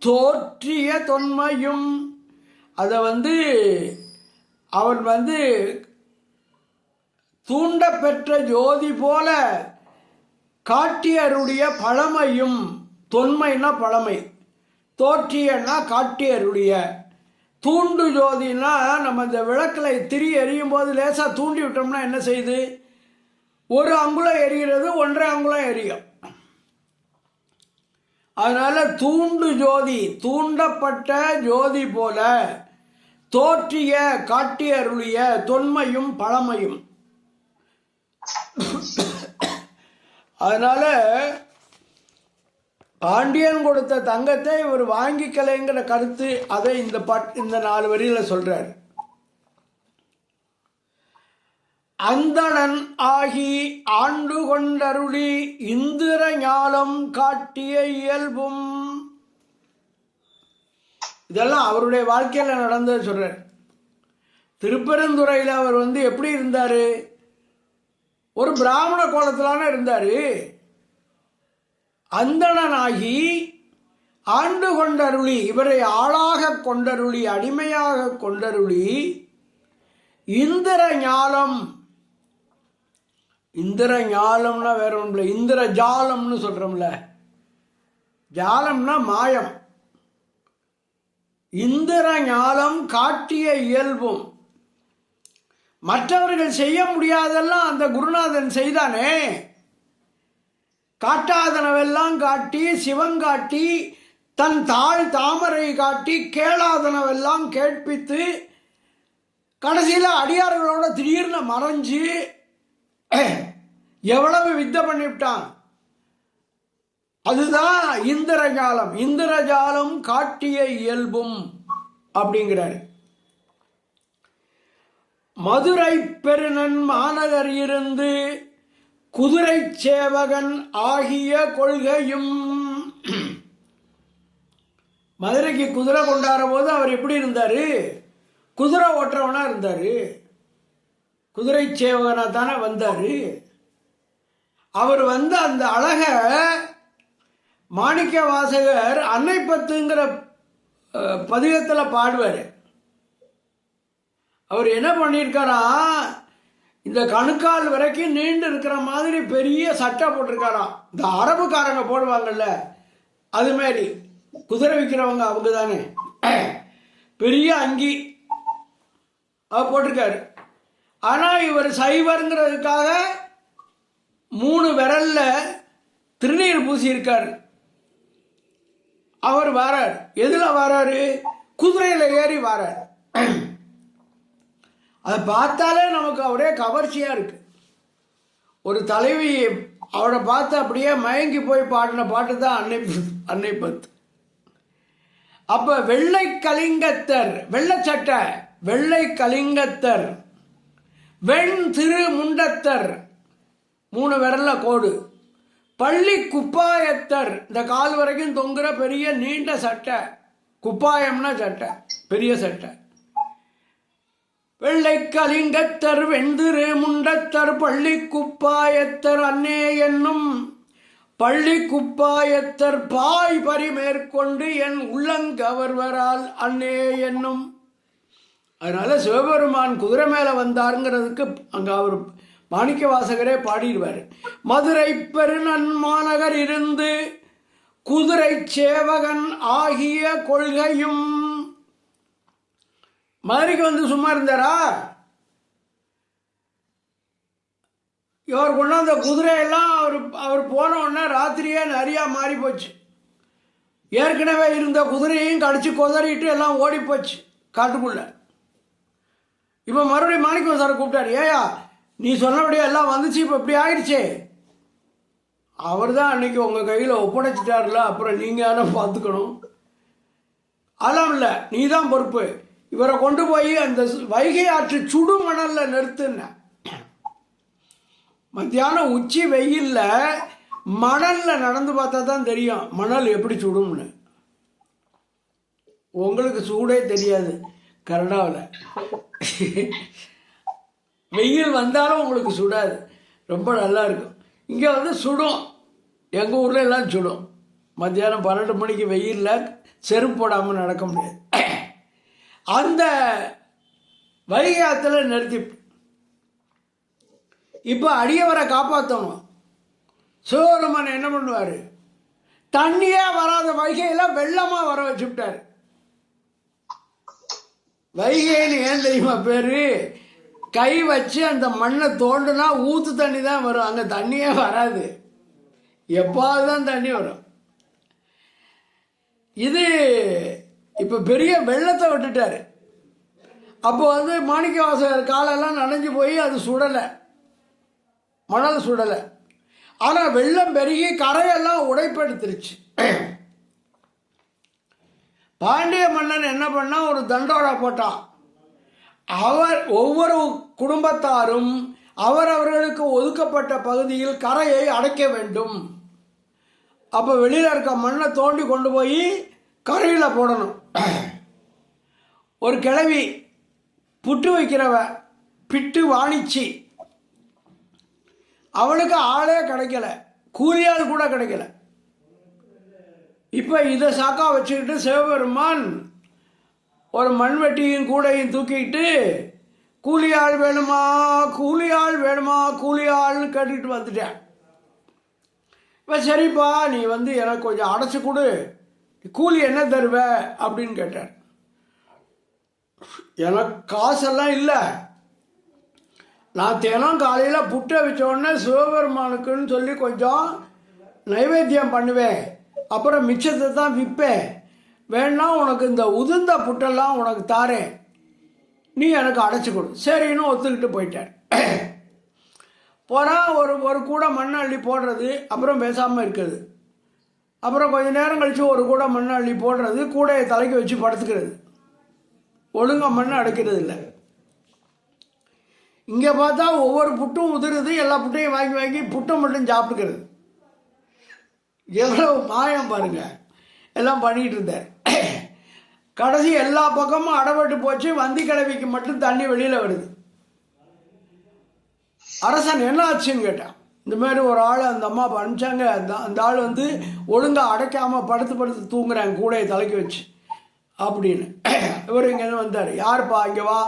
தோற்றிய தொன்மையும், அதை அவன் தூண்டப்பெற்ற ஜோதி போல காட்டியருடைய பழமையும், தொன்மைன்னா பழமை, தோற்றியன்னா காட்டியருடைய, தூண்டு ஜோதினா நம்ம இந்த விளக்கில் திரி எரியும் போது லேசாக தூண்டி விட்டோம்னா என்ன செய்யுது, ஒரு அங்குலம் எரிகிறது, 1.5 அங்குலம் எரியும். அதனால தூண்டு ஜோதி, தூண்டப்பட்ட ஜோதி போல தோற்றிய காட்டியருடைய தொன்மையும் பழமையும். அதனால பாண்டியன் கொடுத்த தங்கத்தை இவர் வாங்கிக்கலைங்கிற கருத்து, அதை இந்த 4 வரியில சொல்றார். அந்தணன் ஆகி ஆண்டு கொண்டருளி இந்திர ஞாலம் காட்டிய இயல்பும், இதெல்லாம் அவருடைய வாழ்க்கையில் நடந்தது சொல்றார். திருப்பெருந்துறையில் அவர் எப்படி இருந்தாரு, ஒரு பிராமண கோலத்திலான இருந்தாரு. அந்தணனாகி ஆண்டு கொண்டருளி, இவரை ஆளாக கொண்டருளி, அடிமையாக கொண்டருளி, இந்திர ஞாலம், இந்திர ஞாலம்னா வேற ஒன்றும் இல்லை, இந்திர ஜாலம்னு சொல்றோம்ல, ஜாலம்னா மாயம், இந்திர ஞாலம் காட்டிய இயல்பும், மற்றவர்கள் செய்ய முடியாதெல்லாம் அந்த குருநாதன் செய்தானே, காட்டாதனவெல்லாம் காட்டி, சிவங்காட்டி, தன் தாழ் தாமரை காட்டி, கேளாதனவெல்லாம் கேட்பித்து, கடைசியில் அடியார்களோட திடீர்னு மறைஞ்சு எவ்வளவு வித்தை பண்ணிவிட்டான். அதுதான் இந்திரஜாலம், இந்திரஜாலம் காட்டிய இயல்பும் அப்படிங்கிறார். மதுரை பெருநன் மாநகர் இருந்து குதிரை சேவகன் ஆகிய கொள்கையும், மதுரைக்கு குதிரை கொண்டாட போது அவர் எப்படி இருந்தாரு, குதிரை ஓட்டுறவனா இருந்தாரு, குதிரை சேவகனா தானே வந்தாரு. அவர் அந்த அழக மாணிக்க வாசகர் அன்னை பத்துங்கிற பதிகத்தில் பாடுவார். அவர் என்ன பண்ணியிருக்காரா, இந்த கணுக்கால் வரைக்கும் நீண்டு இருக்கிற மாதிரி பெரிய சட்டை போட்டிருக்காராம். இந்த அரபுக்காரங்க போடுவாங்கல்ல அது மாதிரி, குதிரை விற்கிறவங்க அவங்க தானே, பெரிய அங்கி அவர் போட்டிருக்காரு. ஆனால் இவர் சைவருங்கிறதுக்காக 3 விரல்ல திருநீர் பூசியிருக்கார். அவர் வாரார், எதில் வாராரு, குதிரையில் ஏறி வாரார். அதை பார்த்தாலே நமக்கு அவரே கவர்ச்சியாக இருக்கு. ஒரு தலைவி அவரை பார்த்து அப்படியே மயங்கி போய் பாடின பாட்டு தான் அன்னை பத்து. அப்போ வெள்ளை கலிங்கத்தர், வெள்ளை சட்டை, வெள்ளை கலிங்கத்தர், வெண் திரு முண்டத்தர், 3 விரல்ல கோடு, பள்ளி குப்பாயத்தர், இந்த கால் வரைக்கும் தொங்குற பெரிய நீண்ட சட்டை, குப்பாயம்னா சட்டை, பெரிய சட்டை, வெள்ளை கலிங்கத்தர் வெந்திரு முண்டத்தர் பள்ளி குப்பாயத்தர் அன்னே என்னும் பள்ளி குப்பாயத்தர் பாய் பரிமேற்கொண்டு என் உள்ளங்கவர்வரால் அன்னே என்னும். அதனால சிவபெருமான் குதிரை மேலே வந்தாருங்கிறதுக்கு அங்கே அவர் மாணிக்க வாசகரே பாடிடுவார். மதுரை பெருநன்மாநகர் இருந்து குதிரை சேவகன் ஆகிய கொள்கையும். மதுரைக்கு வந்து சும்மா இருந்தாரா? இவர் கொண்டாந்த குதிரையெல்லாம் அவர் போன உடனே ராத்திரியே நிறையா மாறி போச்சு. ஏற்கனவே இருந்த குதிரையும் கடிச்சு கொதறிட்டு எல்லாம் ஓடி போச்சு காட்டுக்குள்ள. இப்போ மறுபடியும் மாணிக்கம் சாரை கூப்பிட்டாரு. ஏயா நீ சொன்னபடியே எல்லாம் வந்துச்சு, இப்போ இப்படி ஆயிடுச்சே. அவர் தான் அன்னைக்கு உங்கள் கையில் ஒப்படைச்சிட்டார்ல, அப்புறம் நீங்கள் தானே பார்த்துக்கணும். அதெல்லாம் இல்லை, நீ தான் பொறுப்பு. இவரை கொண்டு போய் அந்த வைகை ஆற்று சுடு மணலில் நிறுத்துன. மத்தியானம் உச்சி வெயில்ல மணலில் நடந்து பார்த்தா தான் தெரியும் மணல் எப்படி சுடும்னு. உங்களுக்கு சூடே தெரியாது கனடாவில். வெயில் வந்தாலும் உங்களுக்கு சுடாது, ரொம்ப நல்லா இருக்கும். இங்கே வந்து சுடும், எங்கள் ஊரில் எல்லாம் சுடும். மத்தியானம் 12 மணிக்கு வெயிலில் செருப்பு போடாமல் நடக்க முடியாது. அந்த வைகை ஆற்றுல நிறுத்தி இப்போ அடியவரை காப்பாற்றணும். சிவபெருமான் என்ன பண்ணுவார்? தண்ணியே வராத வைகையில் வெள்ளமாக வர வச்சுவிட்டார். வைகைன்னு ஏன் தெரியுமா பேரு? கை வச்சு அந்த மண்ணை தோண்டுனா ஊற்று தண்ணி தான் வரும், அங்கே தண்ணியே வராது. எப்பாவது தான் தண்ணி வரும். இது இப்போ பெரிய வெள்ளத்தை விட்டுட்டார். அப்போ வந்து மாணிக்கவாசகர் காலெல்லாம் நனைஞ்சு போய் அது சுடலை, மணல் சுடலை. ஆனால் வெள்ளம் பெருகி கரையெல்லாம் உடைப்பெடுத்துருச்சு. பாண்டிய மன்னன் என்ன பண்ணா, ஒரு தண்டோரா போட்டான். அவர் ஒவ்வொரு குடும்பத்தாரும் அவரவர்களுக்கு ஒதுக்கப்பட்ட பகுதியில் கரையை அடைக்க வேண்டும். அப்போ வெளியில் இருக்க மண்ணை தோண்டி கொண்டு போய் கரையில் போடணும். ஒரு கிழவி புட்டு வைக்கிறவ, பிட்டு வாணிச்சி, அவளுக்கு ஆளே கிடைக்கல, கூலியால் கூட கிடைக்கல. இப்போ இதை சாக்கா வச்சுக்கிட்டு சிவபெருமான் ஒரு மண்வெட்டியும் கூடையும் தூக்கிட்டு கூலியாள் வேணுமா கூலியாள் வேணுமா கூலியாள்னு கேட்டுக்கிட்டு வந்துட்டேன். இப்போ சரிப்பா நீ வந்து எனக்கு கொஞ்சம் அடைச்சி கொடு, கூலி என்ன தருவ அப்படின்னு கேட்டார். எனக்கு காசெல்லாம் இல்லை, நான் தினம் காலையில் புட்டை வச்சோடனே சிவபெருமானுக்குன்னு சொல்லி கொஞ்சம் நைவேத்தியம் பண்ணுவேன், அப்புறம் மிச்சத்தை தான் விற்பேன். வேணா உனக்கு இந்த உதிர்ந்த புட்டெல்லாம் உனக்கு தாரேன், நீ எனக்கு அடைச்சி கொடு. சரின்னு ஒத்துக்கிட்டு போயிட்டேன். போனால் ஒரு கூடை மண்ணை அள்ளி போடுறது, அப்புறம் பேசாமல் இருக்கிறது. அப்புறம் கொஞ்சம் நேரம் கழித்து ஒரு கூடை மண்ணை அள்ளி போடுறது, கூடையை தலைக்கு வச்சு படுத்துக்கிறது. ஒழுங்காக மண்ணை அடைக்கிறது இல்லை. இங்கே பார்த்தா ஒவ்வொரு புட்டும் உதிருது, எல்லா புட்டையும் வாங்கி வாங்கி புட்டை மட்டும் சாப்பிட்டுக்கிறது. எவ்வளோ மாயம் பாருங்க. எல்லாம் பண்ணிகிட்டு இருந்தார். கடைசி எல்லா பக்கமும் அடைபட்டு போச்சு. வந்தி கிழவிக்கு மட்டும் தண்ணி வெளியில் வருது. அரசன் என்ன ஆச்சுன்னு கேட்டான். இந்த மாதிரி ஒரு ஆள் அந்த அம்மா அனுப்பிச்சாங்க, அந்த ஆள் வந்து ஒழுங்காக அடைக்காமல் படுத்து தூங்குறாங்க கூடையை தலைக்கு வச்சு அப்படின்னு. இவர் இங்கே வந்தார். யாருப்பா இங்கே வா.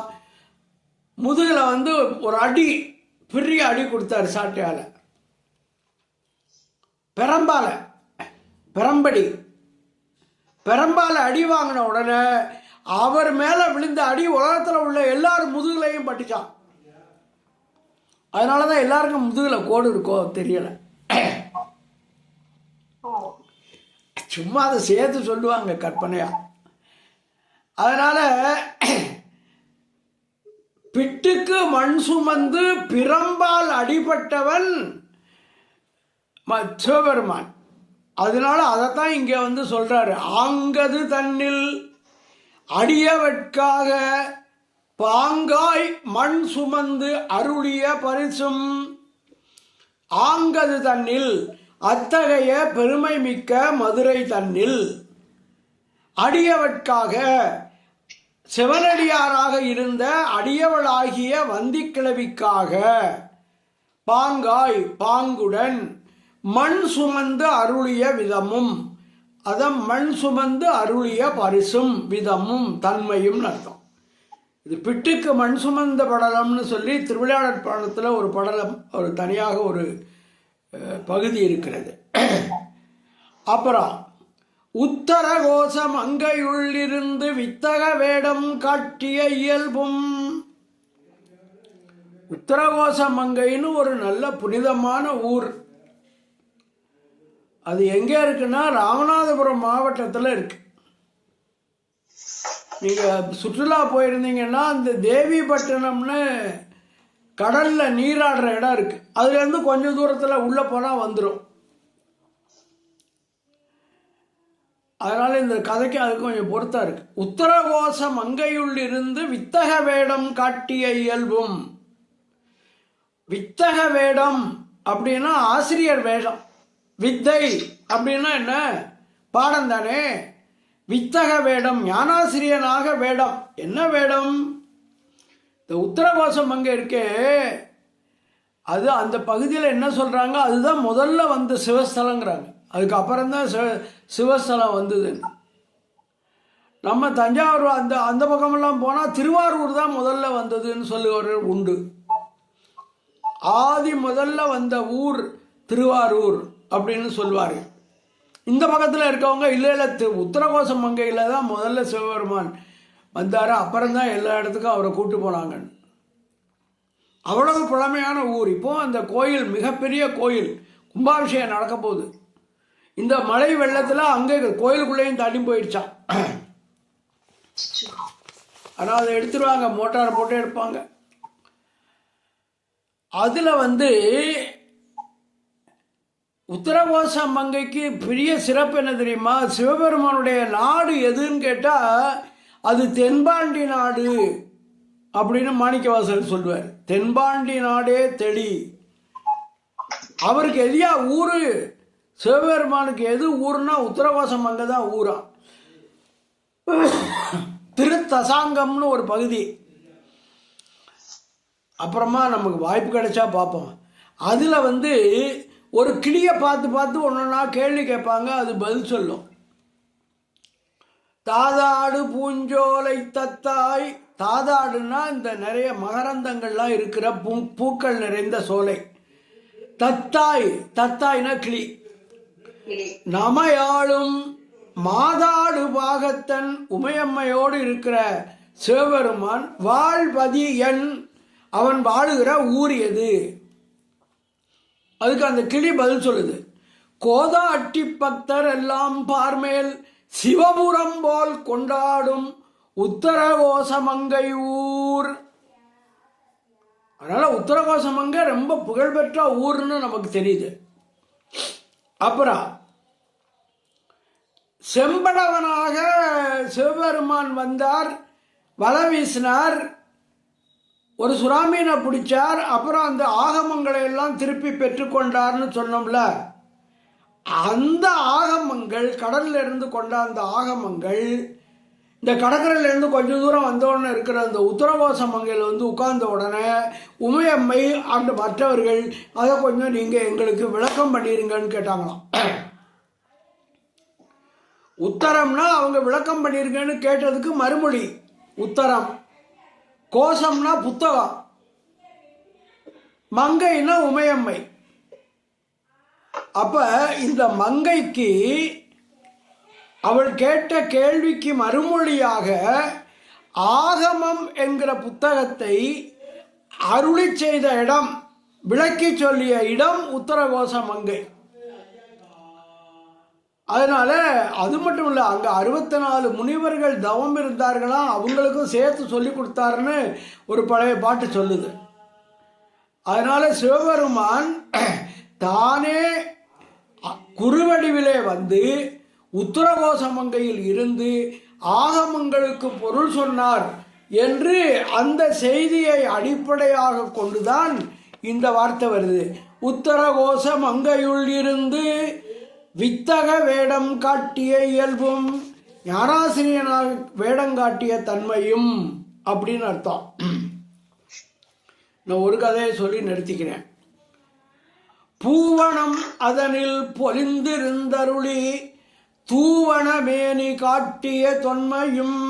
முதுகில் வந்து ஒரு அடி, பெரிய அடி கொடுத்தாரு சாட்டையால், பெரம்பால அடி வாங்கின உடனே அவர் மேலே விழுந்த அடி உலகத்தில் உள்ள எல்லாரும் முதுகுலையும் பட்டுச்சான். அதனால தான் எல்லாருக்கும் முதுகில் கோடு இருக்கோ தெரியலை. சும்மா அதை சேர்த்து சொல்லுவாங்க கற்பனையா. அதனால் பிட்டுக்கு மண் சுமந்து பிரம்பால் அடிபட்டவன் சிவபெருமான். அதனால அதைத்தான் இங்கே வந்து சொல்றாரு. ஆங்கது தன்னில் அடியவற்காக பாங்காய் மண் சுமந்து அருளிய பரிசும். ஆங்கது தன்னில், அத்தகைய பெருமை மிக்க மதுரை தன்னில் அடியவற்காக சிவனடியாராக இருந்த அடியவளாகிய வந்திக்கிழவிக்காக பாங்காய் பாங்குடன் மண் சுமந்து அருளிய விதமும், அதான் மண் சுமந்து அருளிய பரிசும் விதமும் தன்மையும் அர்த்தம். இது பிட்டுக்கு மண் சுமந்த படலம்னு சொல்லி திருவிளையாடற் புராணத்தில் ஒரு படலம், ஒரு தனியாக ஒரு பகுதி இருக்கிறது. அப்புறம் உத்தரகோசம் அங்கையுள்ளிருந்து வித்தக வேடம் காட்டிய இயல்பும். உத்தரகோசம் மங்கைன்னு ஒரு நல்ல புனிதமான ஊர். அது எங்கே இருக்குன்னா ராமநாதபுரம் மாவட்டத்தில் இருக்கு. நீங்கள் சுற்றுலா போயிருந்தீங்கன்னா அந்த தேவிப்பட்டினம்னு கடலில் நீராடுற இடம் இருக்குது. அதுலேருந்து கொஞ்சம் தூரத்தில் உள்ளே போனால் வந்துடும். அதனால் இந்த கதைக்கு அதுக்கு கொஞ்சம் பொருத்தம் இருக்குது. உத்தரகோச மங்கையுள்ளிருந்து வித்தக வேடம் காட்டிய இயல்பும். வித்தக வேடம் அப்படின்னா ஆசிரியர் வேடம். வித்தை அப்படின்னா என்ன? பாடம் தானே. வித்தக வேடம், ஞானாசிரியனாக வேடம். என்ன வேடம்? இந்த உத்தரகோசம் அங்கே இருக்கே, அது அந்த பகுதியில் என்ன சொல்கிறாங்க, அதுதான் முதல்ல வந்த சிவஸ்தலங்கிறாங்க. அதுக்கப்புறம்தான் சிவஸ்தலம் வந்தது. நம்ம தஞ்சாவூர் அந்த அந்த பக்கமெல்லாம் போனால் திருவாரூர் தான் முதல்ல வந்ததுன்னு சொல்லுவார்கள் உண்டு. ஆதி முதல்ல வந்த ஊர் திருவாரூர் அப்படின்னு சொல்லுவார்கள். இந்த பக்கத்தில் இருக்கவங்க இல்லை இல்லை உத்தரகோசம் மங்கையில் தான் முதல்ல சிவபெருமான் வந்தார், அப்புறம்தான் எல்லா இடத்துக்கும் அவரை கூட்டு போனாங்க. அவ்வளவு பழமையான ஊர். இப்போ அந்த கோயில் மிகப்பெரிய கோயில், கும்பாபிஷேகம் நடக்க போகுது. இந்த மழை வெள்ளத்தில் அங்கே கோயிலுக்குள்ளேயும் தள்ளி போயிடுச்சான். ஆனால் அதை எடுத்துருவாங்க, மோட்டார் போட்டு எடுப்பாங்க. அதில் உத்தரகோச மங்கைக்கு பெரிய சிறப்பு என்ன தெரியுமா? சிவபெருமானுடைய நாடு எதுன்னு கேட்டால் அது தென்பாண்டி நாடு அப்படின்னு மாணிக்கவாசகர் சொல்லுவார். தென்பாண்டி நாடே தெளி. அவருக்கு எதியா ஊரு, சிவபெருமானுக்கு எது ஊர்னா உத்தரகோச மங்கை தான் ஊரா. திருத்தசாங்கம்னு ஒரு பகுதி, அப்புறமா நமக்கு வாய்ப்பு கிடைச்சா பார்ப்போம். அதில் ஒரு கிளியை பார்த்து பார்த்து ஒன்றா கேள்வி கேட்பாங்க, அது பதில் சொல்லும். தாதாடு பூஞ்சோலை தத்தாய். தாதாடுன்னா இந்த நிறைய மகரந்தங்கள்லாம் இருக்கிற பூக்கள் நிறைந்த சோலை. தத்தாய், தத்தாய்னா கிளி. நமையாளும் மாதாடு பாகத்தன் உமையம்மையோடு இருக்கிற சிவபெருமான் வாழ்பதி என், அவன் வாழுகிற ஊர் எது? அதுக்கு அந்த கிளி பதில் சொல்லுது. கோதா அட்டி பக்தர் எல்லாம் பார்மேல் சிவபுரம் போல் கொண்டாடும் உத்தரகோசமங்கை ஊர். அதனால உத்தரகோசமங்கை ரொம்ப புகழ்பெற்ற ஊர்னு நமக்கு தெரியுது. அப்புறம் செம்படவனாக சிவபெருமான் வந்தார், வலை வீசினார், ஒரு சுறாமீனை பிடிச்சார், அப்புறம் அந்த ஆகமங்களை எல்லாம் திருப்பி பெற்றுக்கொண்டார்னு சொன்னோம்ல. அந்த ஆகமங்கள், கடல்ல இருந்து கொண்ட அந்த ஆகமங்கள் இந்த கடற்கரையிலேருந்து கொஞ்சம் தூரம் வந்தோடனே இருக்கிற அந்த உத்தரகோச மங்கையில் உட்கார்ந்த உடனே உமையம்மை அந்த மற்றவர்கள் அதை கொஞ்சம் நீங்கள் எங்களுக்கு விளக்கம் பண்ணிருங்கன்னு கேட்டாங்களாம். உத்தரம்னா அவங்க விளக்கம் பண்ணிருங்கன்னு கேட்டதுக்கு மறுமொழி உத்தரம். கோசம்னா புத்தகம், மங்கைன்னா உமையம்மை. அப்ப இந்த மங்கைக்கு அவள் கேட்ட கேள்விக்கு மறுமொழியாக ஆகமம் என்கிற புத்தகத்தை அருளி செய்த இடம், விளக்கி சொல்லிய இடம் உத்தரகோச மங்கை. அதனால அது மட்டும் இல்லை, அங்கே 64 முனிவர்கள் தவம் இருந்தார்களாம், அவங்களுக்கும் சேர்த்து சொல்லி கொடுத்தாருன்னு ஒரு பழைய பாட்டு சொல்லுது. அதனால சிவபெருமான் தானே குறுவடிவிலே உத்தரகோச மங்கையில் இருந்து ஆகமங்களுக்கு பொருள் சொன்னார் என்று அந்த செய்தியை அடிப்படையாக கொண்டுதான் இந்த வார்த்தை வருது. உத்தரகோச மங்கையுள் இருந்து வித்தக வேடம் காட்டிய இயல்பும் ஞானாசிரியனாக வேடங்காட்டிய தன்மையும் அப்படின்னு அர்த்தம். நான் ஒரு கதையை சொல்லி நிறுத்திக்கிறேன். பூவனம் அதனில் பொலிந்திருந்தருளி தூவன மேனி காட்டிய தொன்மையும்.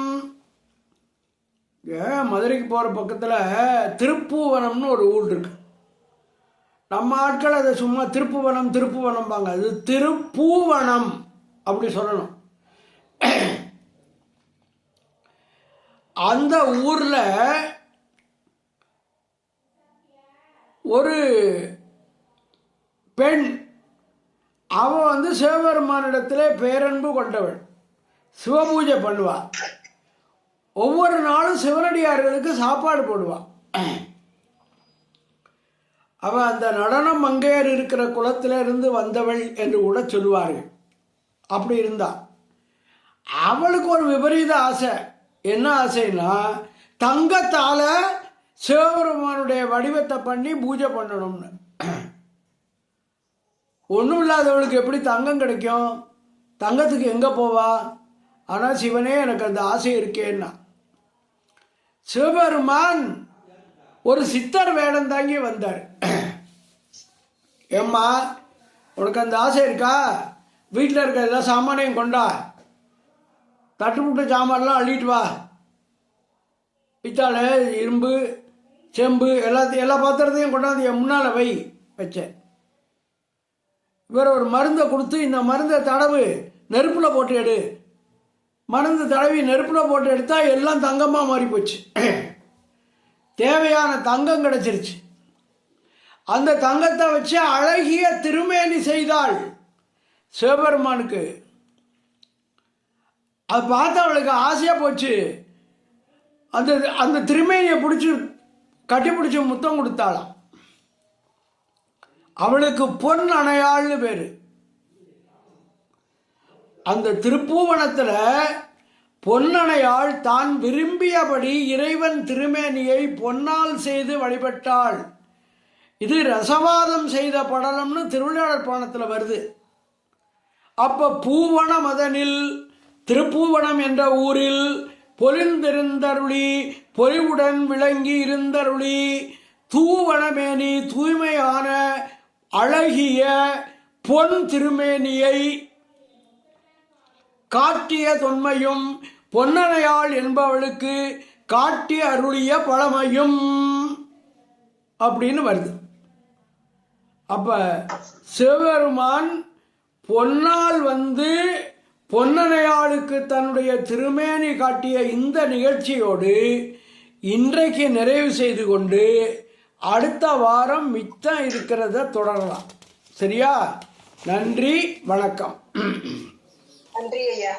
மதுரைக்கு போகிற பக்கத்தில் திருப்பூவனம்னு ஒரு ஊர் இருக்கு. நம்ம ஆட்கள் அதை சும்மா திருப்புவனம் திருப்புவனம்பாங்க. அது திருப்பூவனம் அப்படி சொல்லணும். அந்த ஊரில் ஒரு பெண், அவள் சிவபெருமானிடத்தில் பேரன்பு கொண்டவள், சிவபூஜை பண்ணுவாள். ஒவ்வொரு நாளும் சிவனடியார்களுக்கு சாப்பாடு போடுவாள். அவள் அந்த நடனம் மங்கையர் இருக்கிற குலத்திலிருந்து வந்தவள் என்று கூட சொல்லுவார்கள். அப்படி இருந்தா அவளுக்கு ஒரு விபரீத ஆசை. என்ன ஆசைன்னா, தங்கத்தால் சிவபெருமானுடைய வடிவத்தை பண்ணி பூஜை பண்ணணும்னு. ஒன்றும் இல்லாதவளுக்கு எப்படி தங்கம் கிடைக்கும்? தங்கத்துக்கு எங்கே போவா? ஆனால் சிவனே எனக்கு அந்த ஆசை இருக்கேன்னா, சிவபெருமான் ஒரு சித்தர் வேடம் தாங்கி வந்தார். ஏம்மா, உனக்கு அந்த ஆசை இருக்கா? வீட்டில் இருக்க எல்லா சாமானையும் கொண்டா, தட்டுப்புட்ட சாமான்லாம் அள்ளிட்டு வா, பித்தாளை இரும்பு செம்பு எல்லா பாத்திரத்தையும் கொண்டாந்து என் முன்னால் வச்சேன். இவர் ஒரு மருந்தை கொடுத்து, இந்த மருந்தை தடவு, நெருப்பில் போட்டு எடு. மருந்து தடவி நெருப்பில் போட்டு எடுத்தால் எல்லாம் தங்கமாக மாறி போச்சு. தேவையான தங்கம் கிடைச்சிருச்சு. அந்த தங்கத்தை வச்சு அழகிய திருமேனி செய்தாள் சிவபெருமானுக்கு. அது பார்த்து அவளுக்கு ஆசையாக போச்சு. அந்த திருமேனியை பிடிச்சி கட்டி பிடிச்சி முத்தம் கொடுத்தாளாம். அவளுக்கு பொன் அணையாள்னு பேரு. அந்த திருப்பூவனத்தில் பொன்னணையாள் தான் விரும்பியபடி இறைவன் திருமேனியை பொன்னால் செய்து வழிபட்டாள். இது ரசவாதம் செய்த படலம்னு திருவிளையாடற் புராணத்தில் வருது. அப்போ பூவன மதனில், திருப்பூவனம் என்ற ஊரில் பொலிந்திருந்தருளி, பொலிவுடன் விளங்கி இருந்தருளி, தூவனமேனி தூய்மையான அழகிய பொன் திருமேனியை காட்டிய தொன்மையும், பொன்னணையாள் என்பவளுக்கு காட்டி அருளிய பழமையும் அப்படின்னு வருது. அப்ப சிவபெருமான் பொன்னால் பொன்னணையாளுக்கு தன்னுடைய திருமேனி காட்டிய இந்த நிகழ்ச்சியோடு இன்றைக்கு நிறைவு செய்து கொண்டு அடுத்த வாரம் மிச்சம் இருக்கிறத தொடரலாம். சரியா? நன்றி, வணக்கம். நன்றி ஐயா.